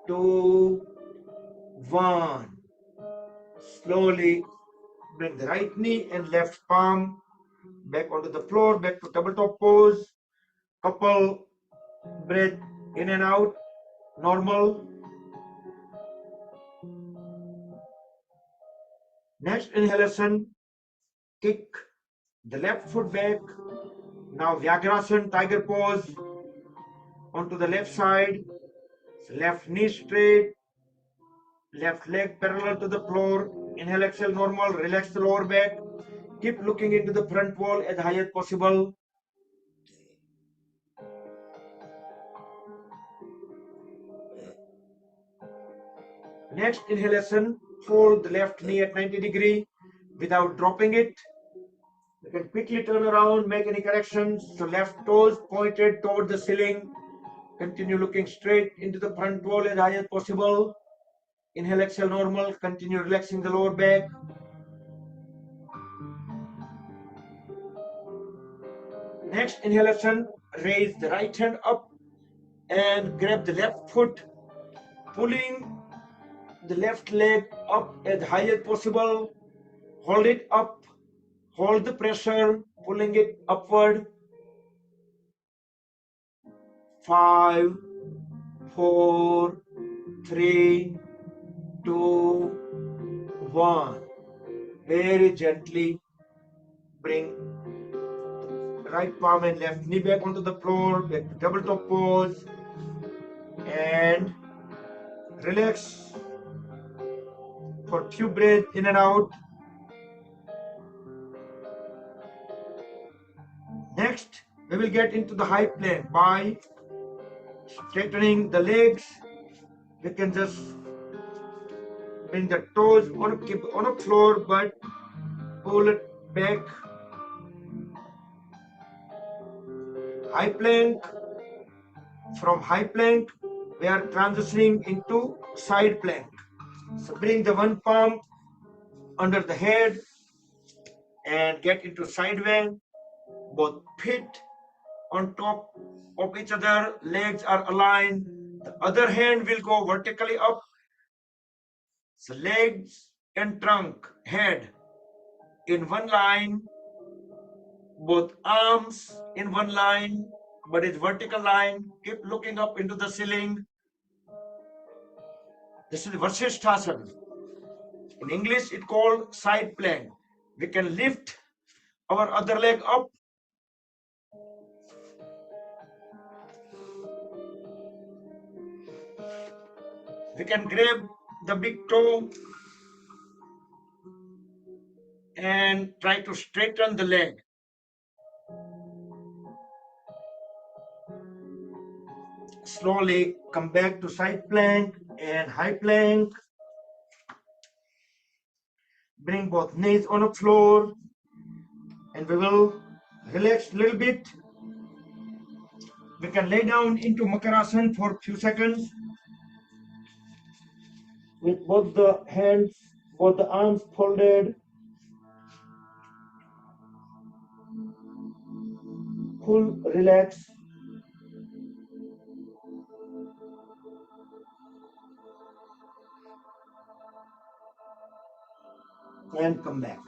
2, 1. Slowly bring the right knee and left palm back onto the floor, back to tabletop pose. Couple breath in and out, normal. Next inhalation, kick the left foot back. Now Vyagrasana, tiger pose onto the left side. Left knee straight, left leg parallel to the floor. Inhale, exhale, normal. Relax the lower back. Keep looking into the front wall as high as possible. Next inhalation, hold the left knee at 90 degree without dropping it. You can quickly turn around, make any corrections. So left toes pointed toward the ceiling. Continue looking straight into the front wall as high as possible. Inhale, exhale, normal. Continue relaxing the lower back. Next inhalation, raise the right hand up and grab the left foot, pulling the left leg up as high as possible. Hold it up, hold the pressure, pulling it upward. 5, 4, 3, 2, 1. Very gently bring right palm and left knee back onto the floor, back to tabletop pose, and relax for a few breaths in and out. Next, we will get into the high plank by straightening the legs. We can just bring the toes on a floor, but pull it back. High plank. From high plank, we are transitioning into side plank. So bring the one palm under the head and get into sideway. Both feet on top of each other, legs are aligned. The other hand will go vertically up. So legs and trunk, head in one line, both arms in one line, but it's vertical line. Keep looking up into the ceiling. This is Vasishthasana. In English, it's called side plank. We can lift our other leg up. We can grab the big toe and try to straighten the leg. Slowly come back to side plank and high plank. Bring both knees on the floor and we will relax a little bit. We can lay down into Makarasana for a few seconds with both the hands, both the arms folded. Full relax. And come back.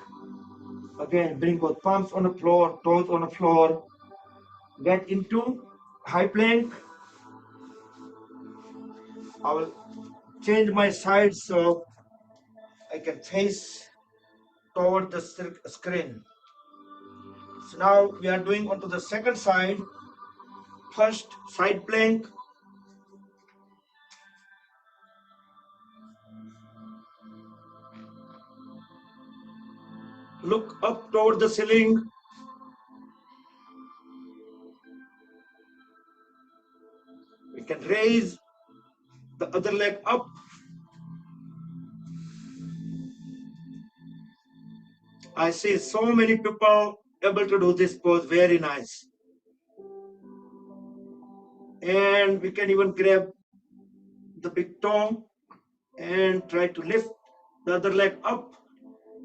Again, bring both palms on the floor, toes on the floor. Get into high plank. I will change my side so I can face toward the screen. So now we are doing onto the second side. First side plank. Look up toward the ceiling. We can raise the other leg up. I see so many people able to do this pose, very nice. And we can even grab the big toe and try to lift the other leg up,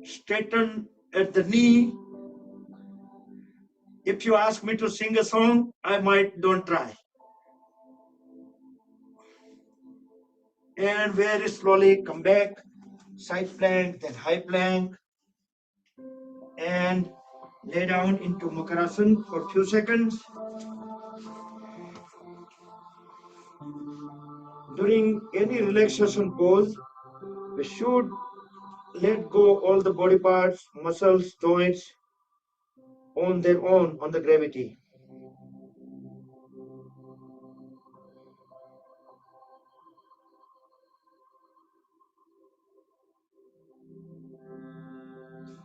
straighten at the knee. If you ask me to sing a song, I might don't try. And very slowly come back, side plank, then high plank, and lay down into Makarasana for a few seconds. During any relaxation pose, we should let go all the body parts, muscles, joints on their own on the gravity.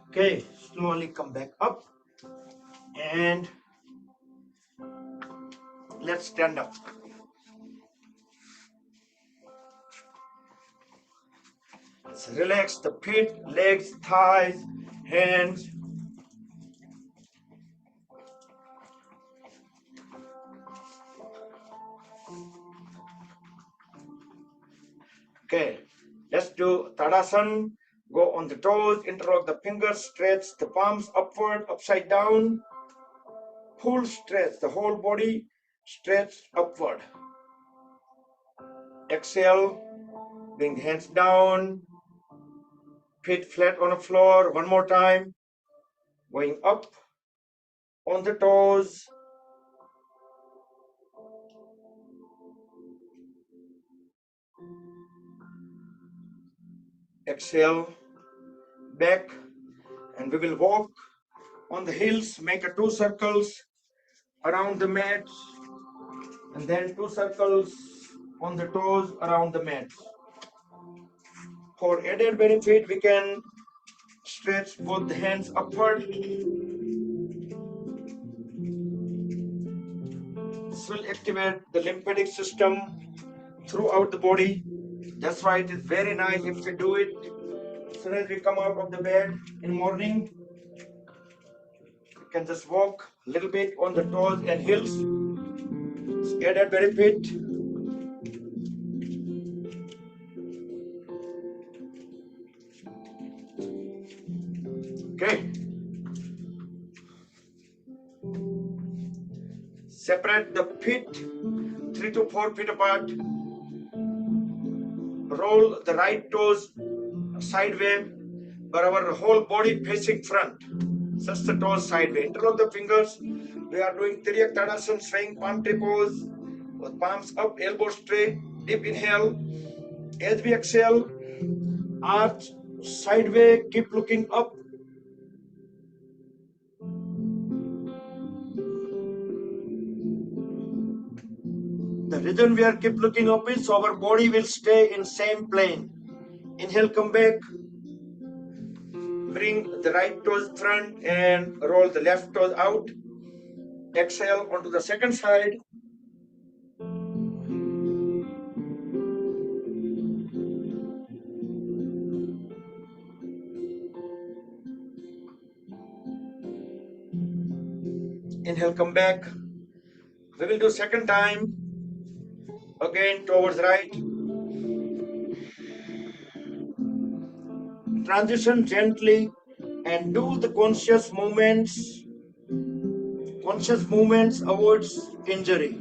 Okay, slowly come back up and let's stand up. Let's relax the feet, legs, thighs, hands. Okay, let's do Tadasana. Go on the toes, interlock the fingers, stretch the palms upward, upside down. Full stretch, the whole body stretch upward. Exhale, bring the hands down, feet flat on the floor. One more time. Going up on the toes. Exhale, back, and we will walk on the heels, make a 2 circles around the mat, and then 2 circles on the toes around the mat. For added benefit, we can stretch both the hands upward. This will activate the lymphatic system throughout the body. That's why it is very nice if we do it as soon as we come out of the bed in the morning. We can just walk a little bit on the toes and heels. It's added benefit. Okay. Separate the feet 3 to 4 feet apart. Roll the right toes sideways, but our whole body facing front. Just the toes sideways. Interlock the fingers. We are doing Tiryak Tadasana, swaying palm tree pose. With palms up, elbows straight. Deep inhale. As we exhale, arch sideways. Keep looking up. The reason we are keep looking up is so our body will stay in same plane. Inhale, come back. Bring the right toes front and roll the left toes out. Exhale onto the second side. Inhale, come back. We will do second time. Again towards right. Transition gently and do the conscious movements. Conscious movements avoids injury.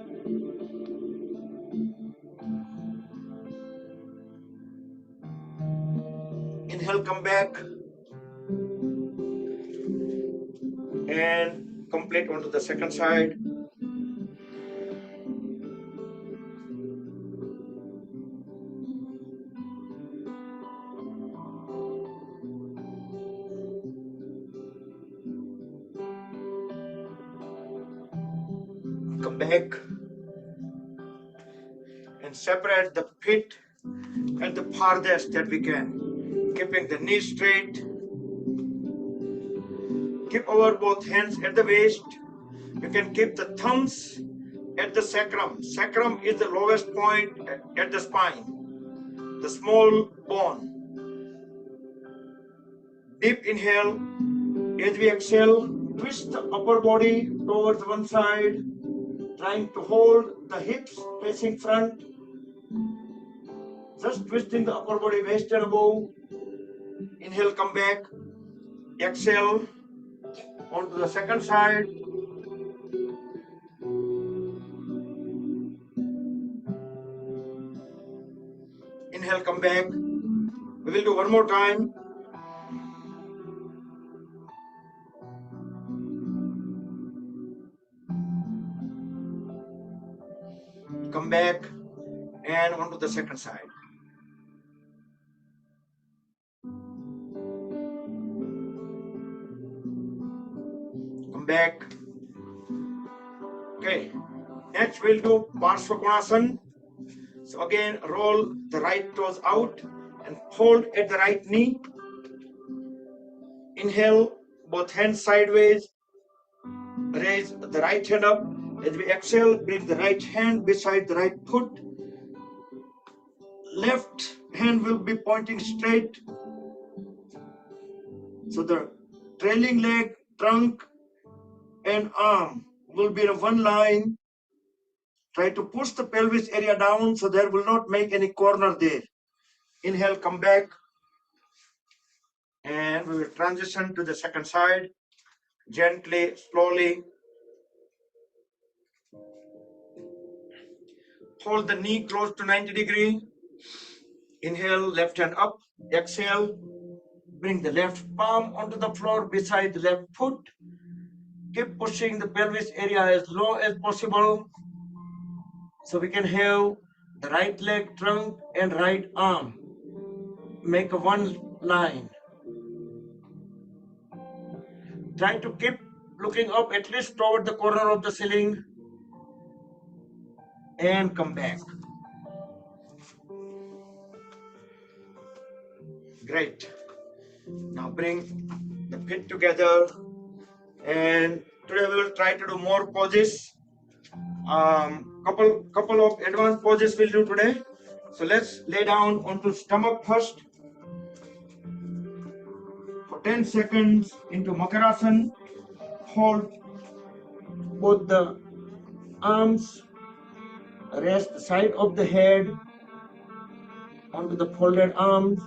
Inhale, come back. And complete onto the second side. come back and separate the pit at the farthest that we can, keeping the knee straight. Keep our both hands at the waist. You can keep the thumbs at the sacrum. Sacrum is the lowest point at the spine, the small bone. Deep inhale. As we exhale, twist the upper body towards one side, trying to hold the hips facing front. Just twisting the upper body, waist and above. Inhale, come back. Exhale, onto the second side. Inhale, come back. We will do one more time. Come back and onto the second side. Come back. Okay. Next we'll do Parshva Konasana. So again, roll the right toes out and hold at the right knee. Inhale, both hands sideways. Raise the right hand up. As we exhale, bring the right hand beside the right foot. Left hand will be pointing straight. So the trailing leg, trunk, and arm will be in one line. Try to push the pelvis area down so there will not make any corner there. Inhale, come back. And we will transition to the second side. Gently, slowly. Hold the knee close to 90 degrees. Inhale, left hand up. Exhale, bring the left palm onto the floor beside the left foot. Keep pushing the pelvis area as low as possible so we can have the right leg, trunk, and right arm make a one line. Try to keep looking up at least toward the corner of the ceiling and come back. Great. Now bring the feet together, and today we will try to do more poses. Couple of advanced poses we'll do today. So let's lay down onto stomach first for 10 seconds into Makarasana. Hold both the arms, rest the side of the head onto the folded arms.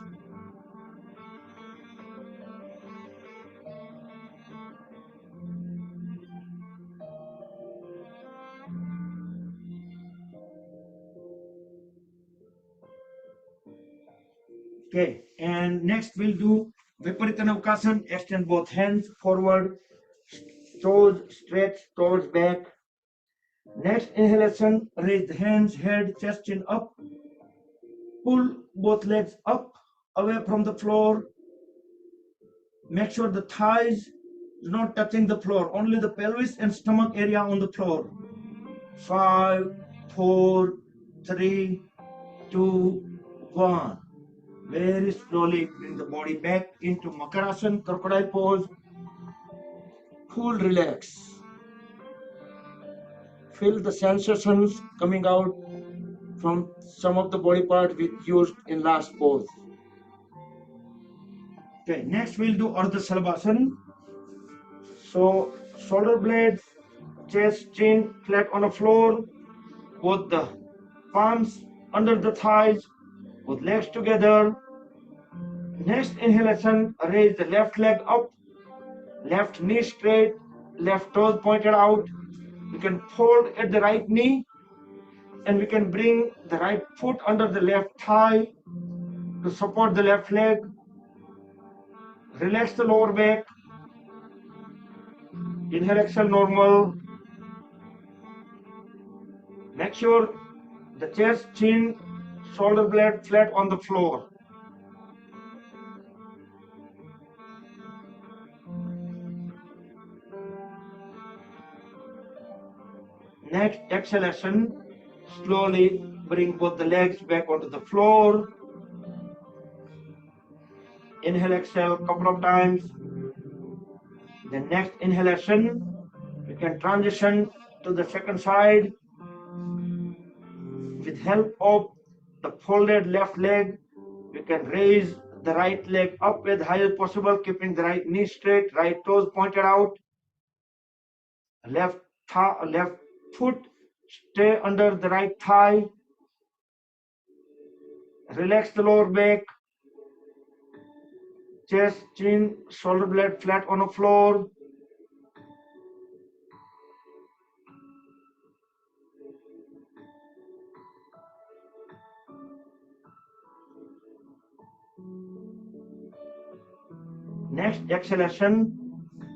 Okay, and next we'll do Viparita Navakasana. Extend both hands forward, toes stretch towards back. Next inhalation, raise the hands, head, chest, chin up. Pull both legs up, away from the floor. Make sure the thighs are not touching the floor, only the pelvis and stomach area on the floor. 5, 4, 3, 2, 1. Very slowly bring the body back into Makarasana, crocodile pose. Full relax. Feel the sensations coming out from some of the body part we used in last pose. Okay, next we'll do Ardha Salabhasana. So shoulder blades, chest, chin flat on the floor, both the palms under the thighs, both legs together. Next inhalation, raise the left leg up, left knee straight, left toes pointed out. You can fold at the right knee, and we can bring the right foot under the left thigh to support the left leg. Relax the lower back. Inhale, exhale, normal. Make sure the chest, chin, shoulder blade flat on the floor. Next exhalation, slowly bring both the legs back onto the floor. Inhale, exhale a couple of times. The next inhalation, you can transition to the second side. With help of the folded left leg, you can raise the right leg up as high as possible, keeping the right knee straight, right toes pointed out. Left foot stay under the right thigh. Relax the lower back. Chest, chin, shoulder blade flat on the floor. Next exhalation,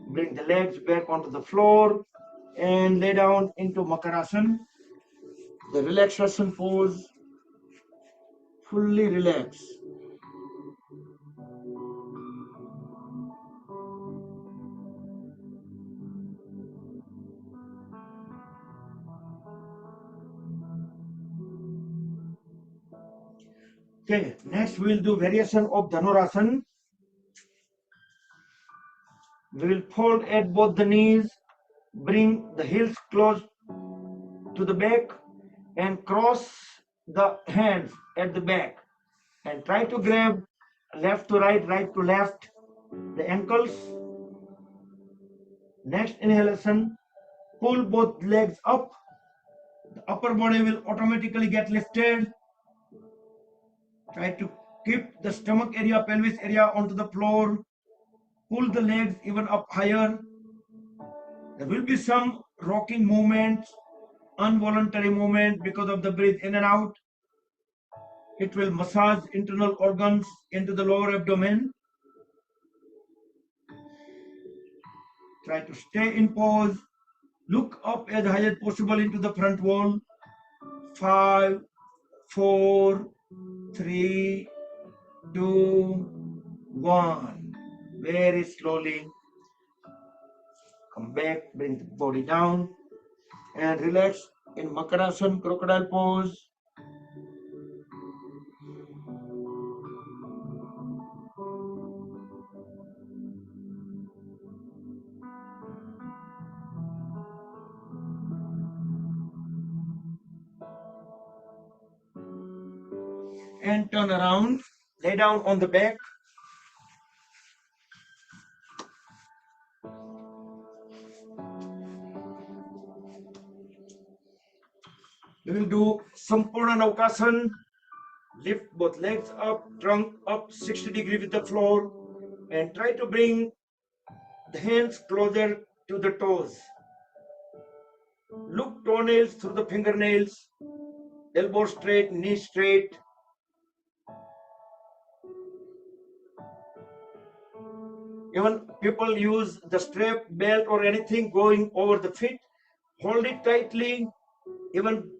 bring the legs back onto the floor and lay down into Makarasana. The relaxation pose, fully relax. Okay, next we will do variation of Dhanurasana. We will fold at both the knees, bring the heels close to the back and cross the hands at the back and try to grab left to right, right to left, the ankles. Next inhalation, pull both legs up. The upper body will automatically get lifted. Try to keep the stomach area, pelvis area onto the floor. Pull the legs even up higher. There will be some rocking movements, involuntary movement because of the breath in and out. It will massage internal organs into the lower abdomen. Try to stay in pose. Look up as high as possible into the front wall. 5, 4, 3, 2, 1. Very slowly. Come back, bring the body down and relax in Makarasana, crocodile pose. And turn around, lay down on the back. We will do Sampurna Naukasana. Lift both legs up, trunk up 60 degrees with the floor, and try to bring the hands closer to the toes. Look toenails through the fingernails, elbow straight, knee straight. Even people use the strap, belt or anything going over the feet. Hold it tightly, even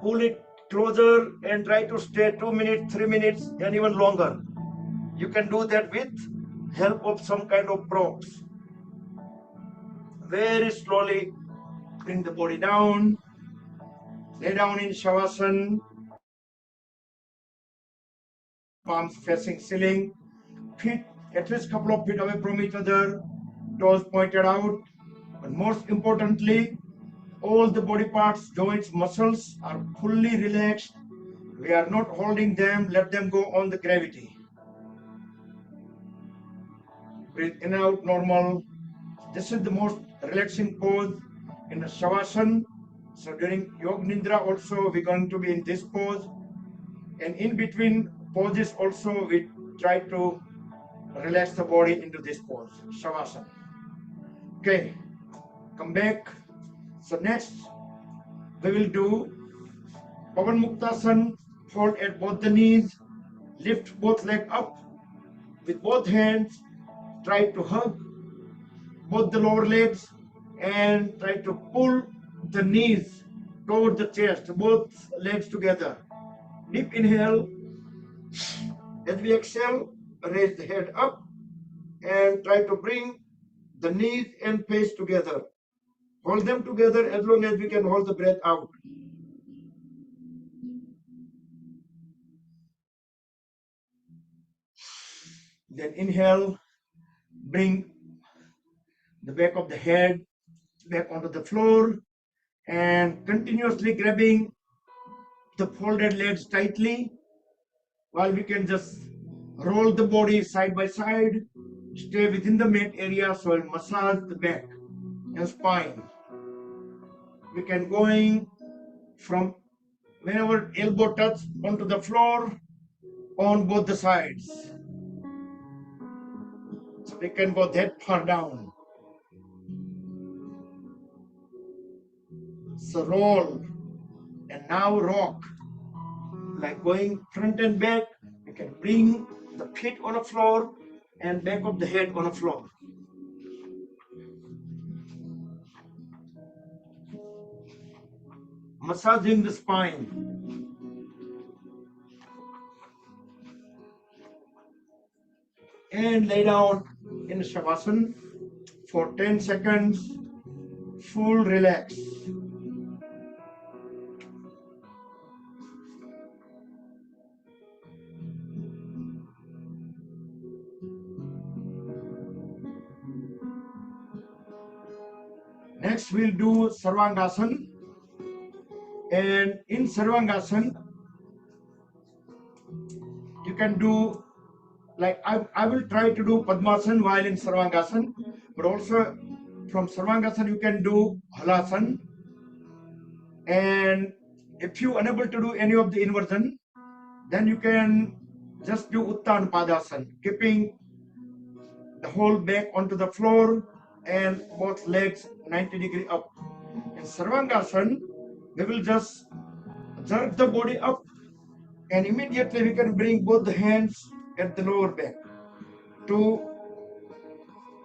pull it closer and try to stay 2 minutes, 3 minutes and even longer. You can do that with help of some kind of props. Very slowly bring the body down, lay down in Shavasana, palms facing ceiling, feet at least couple of feet away from each other, toes pointed out, but most importantly, all the body parts, joints, muscles are fully relaxed. We are not holding them, let them go on the gravity. Breathe in and out normal. This is the most relaxing pose in the Shavasana. So during Yoga Nidra also we're going to be in this pose. And in between poses also we try to relax the body into this pose, Shavasana. Okay, come back. So next we will do Pavan Muktasana. Fold at both the knees, lift both legs up with both hands, try to hug both the lower legs and try to pull the knees toward the chest, both legs together. Deep inhale. As we exhale, raise the head up and try to bring the knees and face together. Hold them together as long as we can hold the breath out. Then inhale, bring the back of the head back onto the floor and continuously grabbing the folded legs tightly while we can just roll the body side by side, stay within the mat area so I'll massage the back and spine. We can going from whenever elbow touch onto the floor on both the sides. So we can go that far down. So roll and now rock. Like going front and back, you can bring the feet on the floor and back of the head on the floor. Massaging the spine. And lay down in Shavasana for 10 seconds, full relax. Next we'll do Sarvangasana. And in Sarvangasana, you can do, like I will try to do Padmasana while in Sarvangasana, but also from Sarvangasana you can do Halasana. And if you unable to do any of the inversion, then you can just do Uttan Padasana, keeping the whole back onto the floor and both legs 90-degree up. In Sarvangasana, we will just jerk the body up and immediately we can bring both the hands at the lower back to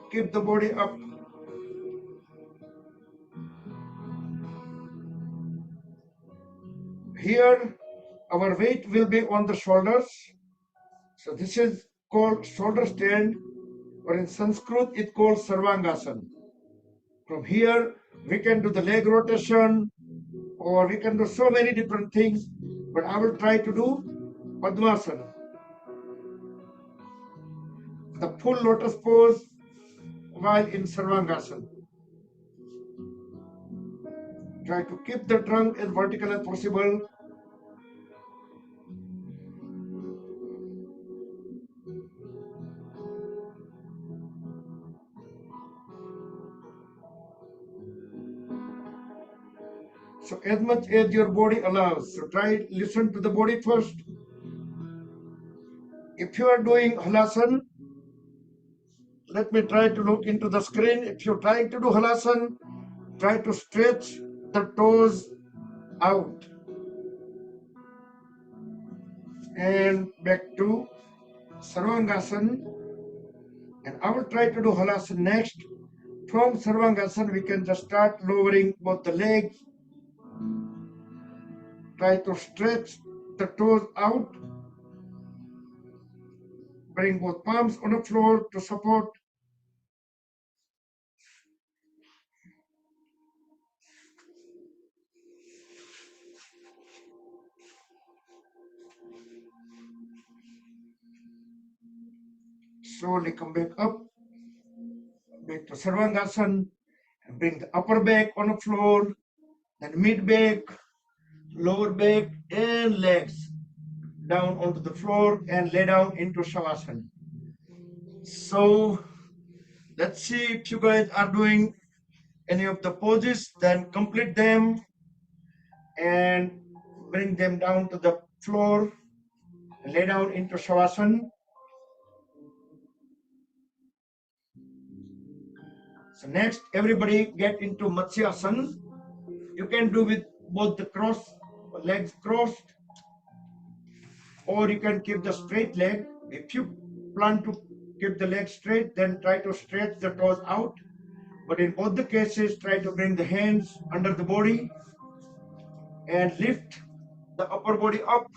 keep the body up. Here, our weight will be on the shoulders. So this is called shoulder stand, or in Sanskrit it's called Sarvangasana. From here, we can do the leg rotation, or we can do so many different things, but I will try to do Padmasana. The full lotus pose while in Sarvangasana. Try to keep the trunk as vertical as possible. So as much as your body allows, so try listen to the body first. If you are doing Halasana, let me try to look into the screen. If you're trying to do Halasana, try to stretch the toes out and back to Sarvangasana. And I will try to do Halasana next. From Sarvangasana, we can just start lowering both the legs. Try to stretch the toes out. Bring both palms on the floor to support. Slowly come back up, back to Sarvangasana, and bring the upper back on the floor, then mid back, lower back, and legs down onto the floor and lay down into Shavasana. So let's see if you guys are doing any of the poses, then complete them and bring them down to the floor, lay down into Shavasana. So next, everybody get into Matsyasana. You can do with both the legs crossed, or you can keep the straight leg. If you plan to keep the leg straight, then try to stretch the toes out. But in both the cases, try to bring the hands under the body and lift the upper body up,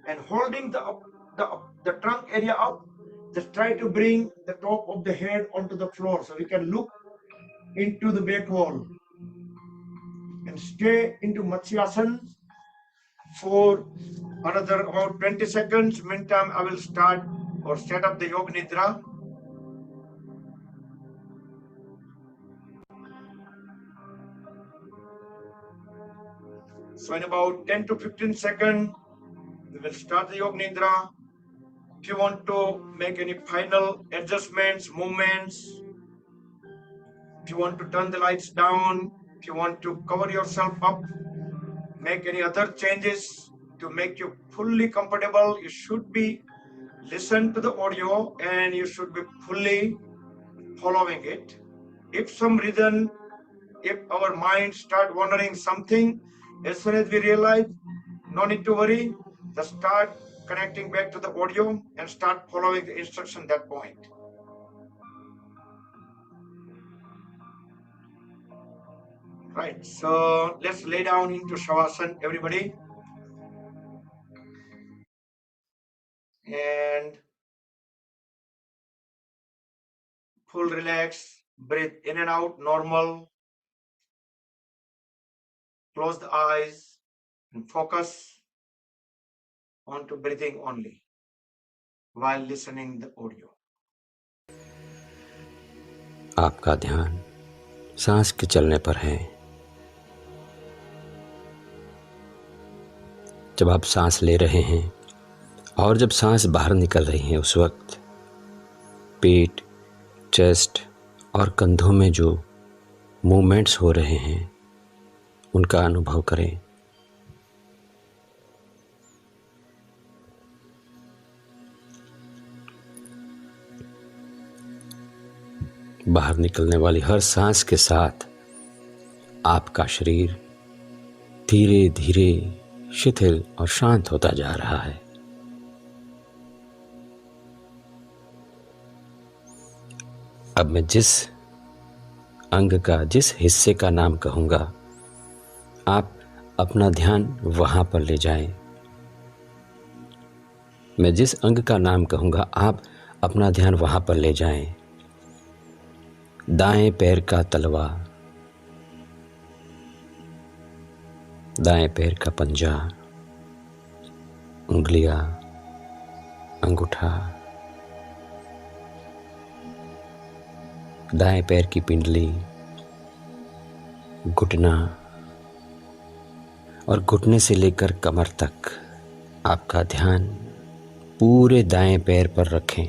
and holding the trunk area up, just try to bring the top of the head onto the floor so we can look into the back wall and stay into Matsyasana for another about 20 seconds. Meantime, I will start or set up the Yoga Nidra. So in about 10 to 15 seconds, we will start the Yoga Nidra. If you want to make any final adjustments, movements, if you want to turn the lights down, if you want to cover yourself up, make any other changes to make you fully comfortable, you should be listen to the audio and you should be fully following it. If some reason, if our mind start wondering something, as soon as we realize, no need to worry, just start connecting back to the audio and start following the instruction at that point. Right, so let's lay down into Shavasana, everybody. And full relax, breathe in and out, normal. Close the eyes and focus onto breathing only while listening the audio. आपका ध्यान सांस के चलने पर है। जब आप सांस ले रहे हैं और जब सांस बाहर निकल रही है, उस वक्त पेट, चेस्ट और कंधों में जो मूवमेंट्स हो रहे हैं उनका अनुभव करें। बाहर निकलने वाली हर सांस के साथ आपका शरीर धीरे धीरे शिथिल और शांत होता जा रहा है। अब मैं जिस अंग का, जिस हिस्से का नाम कहूँगा, आप अपना ध्यान वहाँ पर ले जाएं। मैं जिस अंग का नाम कहूँगा, आप अपना ध्यान वहाँ पर ले जाएं। दाएं पैर का तलवा, दाएं पैर का पंजा, उंगलियां, अंगूठा, दाएं पैर की पिंडली, घुटना और घुटने से लेकर कमर तक आपका ध्यान पूरे दाएं पैर पर रखें।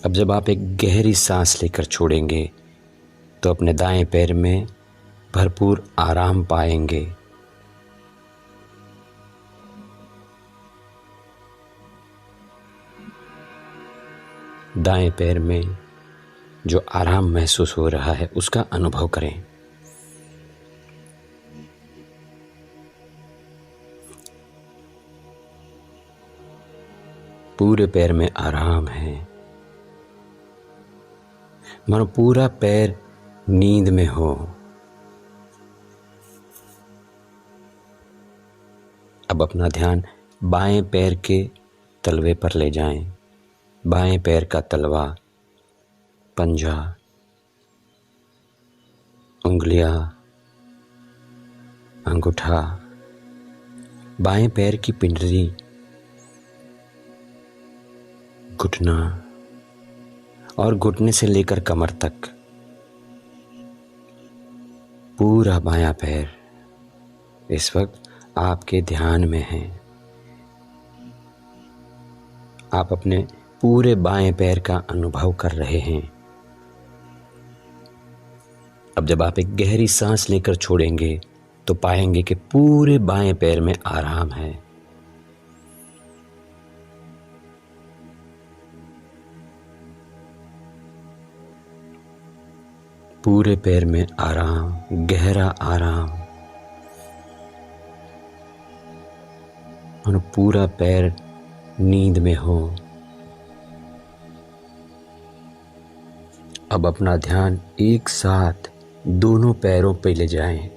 अब जब आप एक गहरी सांस लेकर छोड़ेंगे तो अपने दाएं पैर में भरपूर आराम पाएंगे। दाएं पैर में जो आराम महसूस हो रहा है उसका अनुभव करें। पूरे पैर में आराम है, मानो पूरा पैर नींद में हो। अब अपना ध्यान बाएं पैर के तलवे पर ले जाएं। बाएं पैर का तलवा, पंजा, उंगलियां, अंगूठा, बाएं पैर की पिंडली, घुटना और घुटने से लेकर कमर तक पूरा बायां पैर इस वक्त आपके ध्यान में है। आप अपने पूरे बाएं पैर का अनुभव कर रहे हैं। अब जब आप एक गहरी सांस लेकर छोड़ेंगे तो पाएंगे कि पूरे बाएं पैर में आराम है। पूरे पैर में आराम, गहरा आराम, और पूरा पैर नींद में हो। अब अपना ध्यान एक साथ दोनों पैरों पे ले जाएं।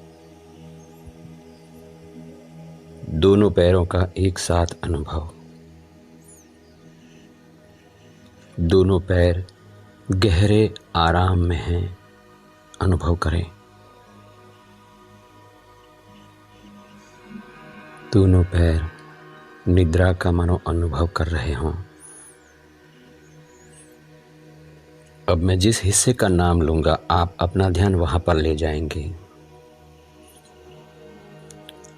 दोनों पैरों का एक साथ अनुभव। दोनों पैर गहरे आराम में हैं, अनुभव करें। दोनों पैर निद्रा का मानो अनुभव कर रहे हों। अब मैं जिस हिस्से का नाम लूंगा आप अपना ध्यान वहां पर ले जाएंगे।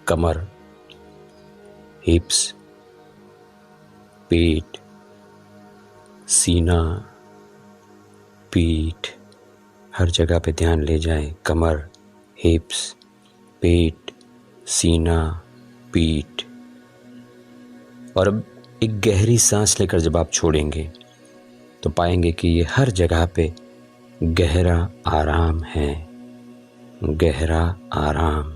कमर, हिप्स, पेट, सीना, पीठ, हर जगह पे ध्यान ले जाएं। कमर, हिप्स, पेट, सीना, पीठ। और अब एक गहरी सांस लेकर जब आप छोड़ेंगे तो पाएंगे कि ये हर जगह पे गहरा आराम है, गहरा आराम।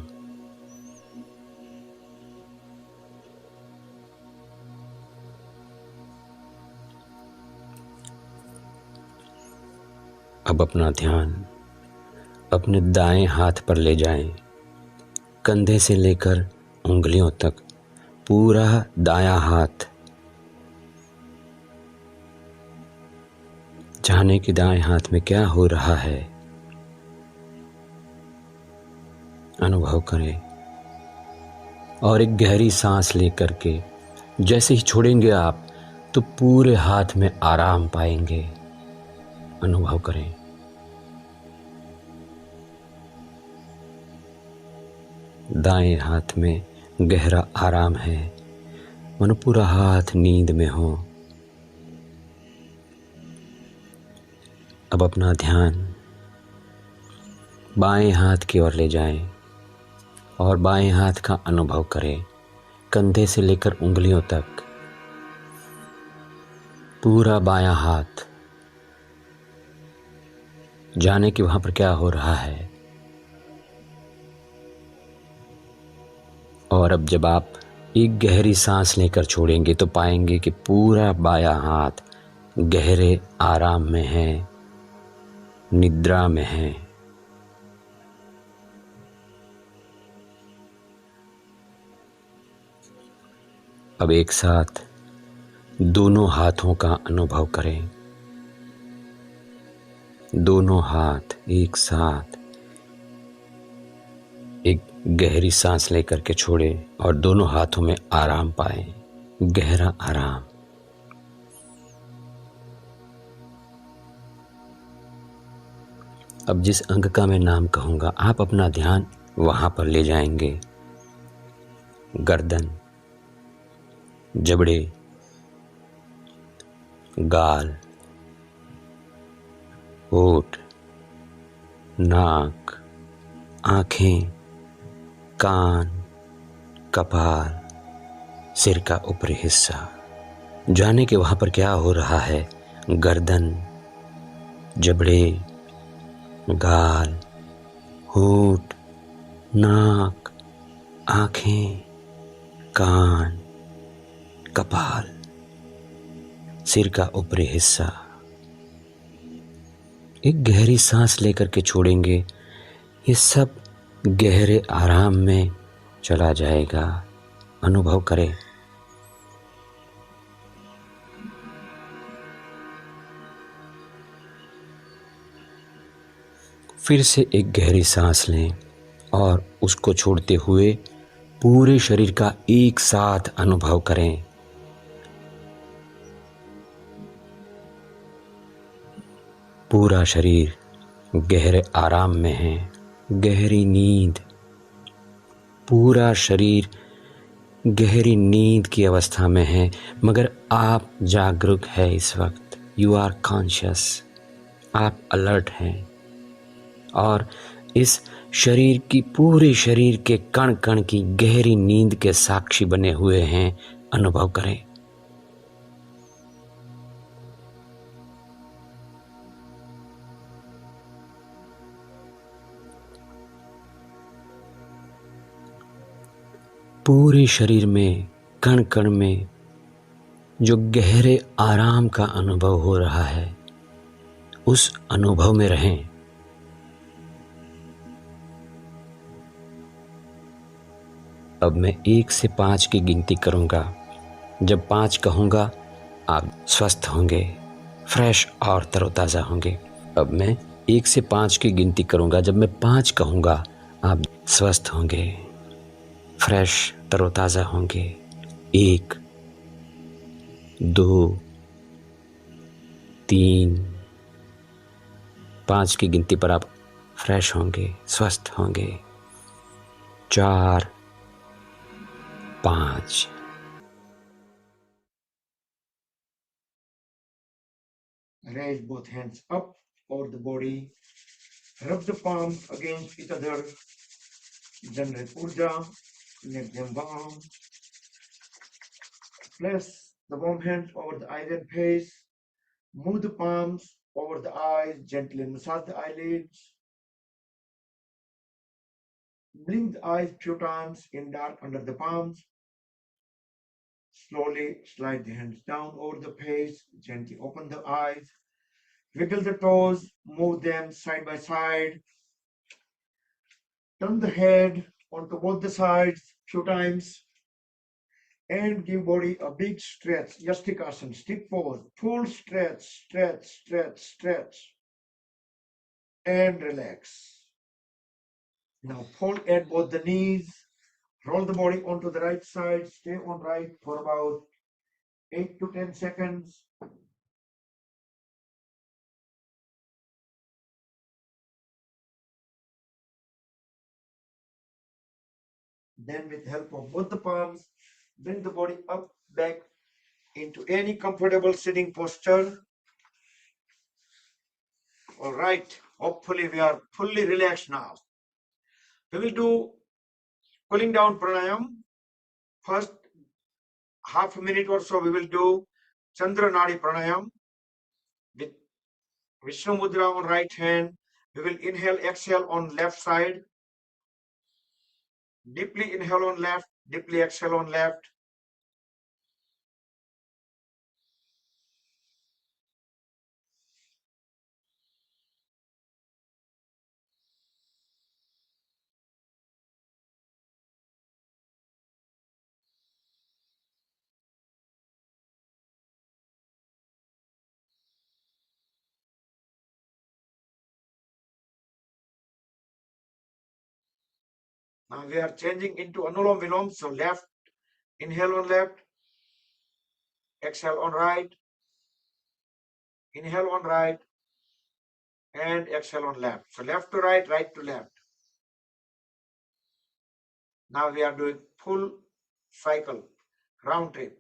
अब अपना ध्यान अपने दाएं हाथ पर ले जाएं, कंधे से लेकर उंगलियों तक पूरा दायां हाथ। जाने कि दाएं हाथ में क्या हो रहा है, अनुभव करें। और एक गहरी सांस लेकर के जैसे ही छोड़ेंगे आप तो पूरे हाथ में आराम पाएंगे, अनुभव करें। दाएं हाथ में गहरा आराम है, मानो पूरा हाथ नींद में हो। अब अपना ध्यान बाएं हाथ की ओर ले जाएं और बाएं हाथ का अनुभव करें, कंधे से लेकर उंगलियों तक पूरा बायां हाथ। जाने कि वहां पर क्या हो रहा है। और अब जब आप एक गहरी सांस लेकर छोड़ेंगे तो पाएंगे कि पूरा बायां हाथ गहरे आराम में है, निद्रा में है। अब एक साथ दोनों हाथों का अनुभव करें। दोनों हाथ एक साथ एक गहरी सांस लेकर के छोड़ें और दोनों हाथों में आराम पाएं, गहरा आराम। अब जिस अंग का मैं नाम कहूंगा आप अपना ध्यान वहां पर ले जाएंगे। गर्दन, जबड़े, गाल, होठ, नाक, आंखें, कान, कपाल, सिर का ऊपरी हिस्सा। जाने के वहां पर क्या हो रहा है। गर्दन, जबड़े, गाल, होठ, नाक, आंखें, कान, कपाल, सिर का ऊपरी हिस्सा। एक गहरी सांस लेकर के छोड़ेंगे, ये सब गहरे आराम में चला जाएगा, अनुभव करें। फिर से एक गहरी सांस लें और उसको छोड़ते हुए पूरे शरीर का एक साथ अनुभव करें। पूरा शरीर गहरे आराम में है, गहरी नींद। पूरा शरीर गहरी नींद की अवस्था में है, मगर आप जागरूक है इस वक्त। यू आर कॉन्शियस, आप अलर्ट हैं और इस शरीर की, पूरे शरीर के कण कण की गहरी नींद के साक्षी बने हुए हैं, अनुभव करें। पूरे शरीर में, कण कण में जो गहरे आराम का अनुभव हो रहा है, उस अनुभव में रहें। अब मैं 1 से 5 की गिनती करूंगा। जब 5 कहूंगा आप स्वस्थ होंगे, फ्रेश और तरोताज़ा होंगे। अब मैं 1 से 5 की गिनती करूँगा। जब मैं 5 कहूँगा आप स्वस्थ होंगे, फ्रेश तरोताज़ा होंगे। 1, 2, 3, 5 की गिनती पर आप फ्रेश होंगे, स्वस्थ होंगे। 4, 5। Raise both hands up over the body. Rub the palms against each other. Generate Urja. Make them warm. Place the warm hands over the eyes and face. Move the palms over the eyes. Gently massage the eyelids. Blink the eyes few times in dark under the palms. Slowly slide the hands down over the face. Gently open the eyes. Wiggle the toes. Move them side by side. Turn the head onto both the sides few times. And give body a big stretch. Yastikasana, stick pose, full stretch, stretch, stretch, stretch. And relax. Now fold at both the knees. Roll the body onto the right side. Stay on right for about 8 to 10 seconds. Then with help of both the palms, bring the body up, back into any comfortable sitting posture. All right, hopefully we are fully relaxed now. We will do cooling down pranayam. First half a minute or so we will do Chandra Nadi pranayam with Vishnu Mudra on right hand. We will inhale, exhale on left side. Deeply inhale on left, deeply exhale on left. Now we are changing into Anulam Vilom. So left, inhale on left, exhale on right, inhale on right, and exhale on left. So left to right, right to left. Now we are doing full cycle, round trip.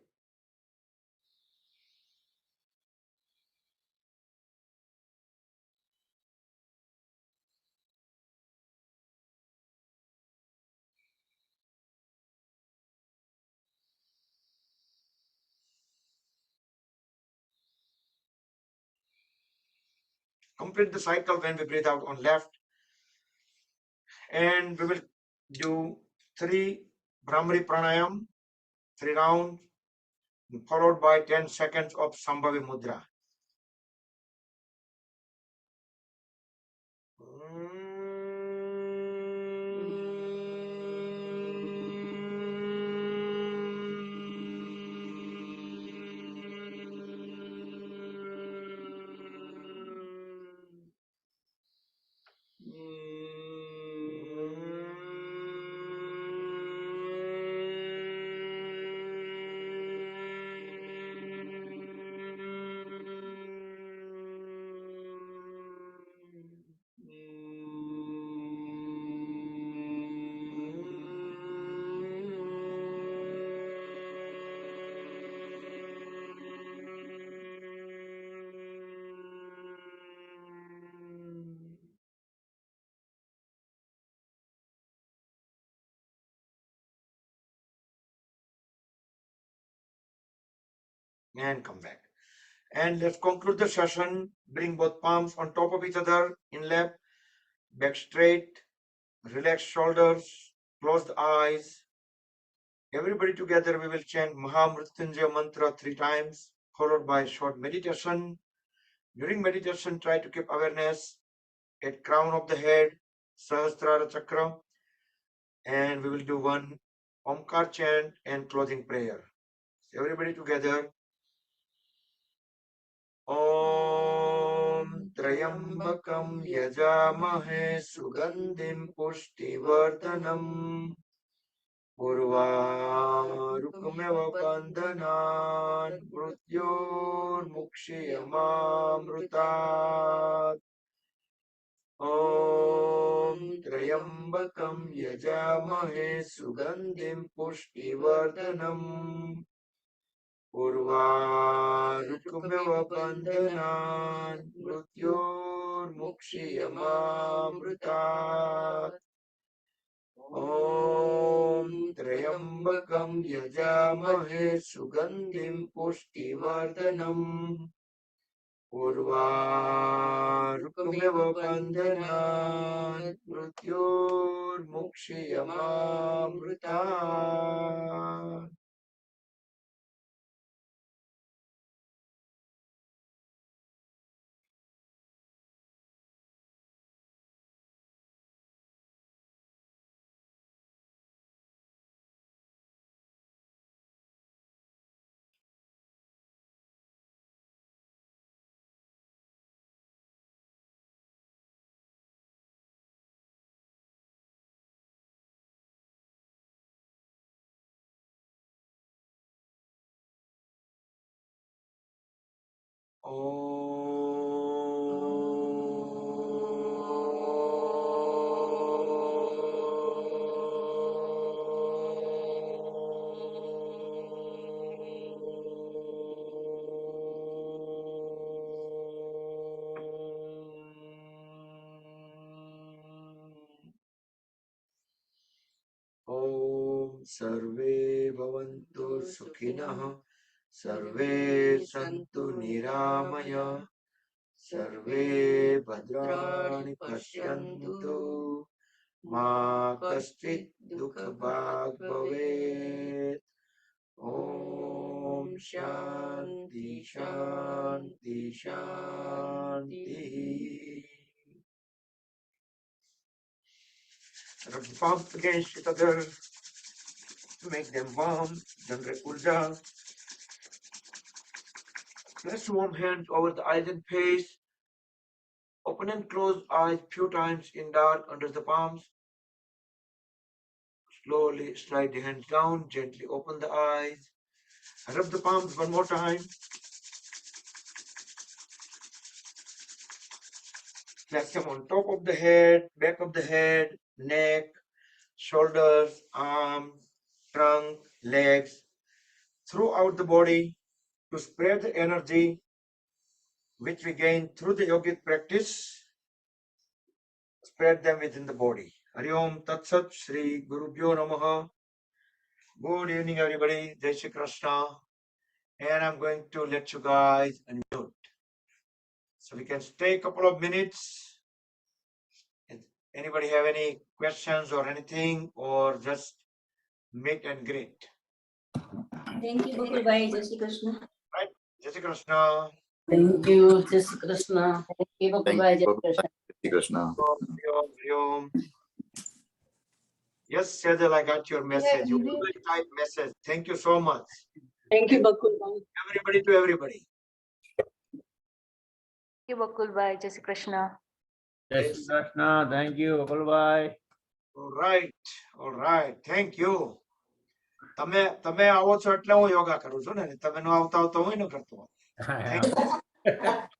Complete the cycle when we breathe out on left. And we will do 3 Brahmari Pranayam, 3 rounds, followed by 10 seconds of Sambhavi Mudra. And come back. And let's conclude the session. Bring both palms on top of each other in lap, back straight, relax shoulders, close the eyes. Everybody together we will chant Mahamrityunjaya mantra 3 times, followed by short meditation. During meditation, try to keep awareness at crown of the head, Sahasrara Chakra, and we will do one Omkar chant and closing prayer. Everybody together. ॐ त्र्यम्बकं यजामहे सुगन्धिं पुष्टिवर्धनम् उर्वारुकमिव बन्धनान् मृत्योर्मुक्षीयमामृतात् ॐ त्र्यम्बकं यजामहे सुगन्धिं पुष्टिवर्धनम् उर्वारुकमिव बन्धनान् मृत्योर्मुक्षीयमामृतात् ॐ त्र्यम्बकं यजामहे सुगन्धिं पुष्टिवर्धनम् उर्वारुकमिव बन्धनान् मृत्योर्मुक्षीयमामृतात् ॐ सर्वे भवन्तु सुखिनः सर्वे सन्तु निरामय सर्वे भद्राणि पश्यन्तु मा कश्चित् दुःखभाग् भवेत् ॐ शान्ति शान्ति शान्तिः Rub the palms against each other to make them warm. Generate Urja. Place warm hands over the eyes and face. Open and close eyes few times in dark under the palms. Slowly slide the hands down. Gently open the eyes. Rub the palms one more time. Place them on top of the head, back of the head, neck, shoulders, arms, trunk, legs, throughout the body to spread the energy which we gain through the yogic practice, spread them within the body. Hari Om Tat Sat Shri Gurubhyo Namaha. Good evening, everybody. Jai Shri Krishna. And I'm going to let you guys unmute. So we can stay a couple of minutes. Anybody have any questions or anything, or just meet and greet? Thank you, Bakul Bhai. Jai Shri Krishna. Jai Shri Krishna. Thank you, Jai Shri Krishna. Thank you, Bakul Bhai, Jai Shri Krishna. Shri Krishna. Hari Om, Hari Om. Yes, Sejal, I got your message. You always type message. Thank you so much. Thank you, Bakul Bhai. Everybody to everybody. Thank you, Bakul Bhai. Jai Shri Krishna. Jai Shri Krishna. Thank you, Bakul Bhai. All right. Thank you. તમે આવો છો એટલે હું યોગા કરું છું ને તમે ન આવતા હો તો હું ન કરતો. Thank you.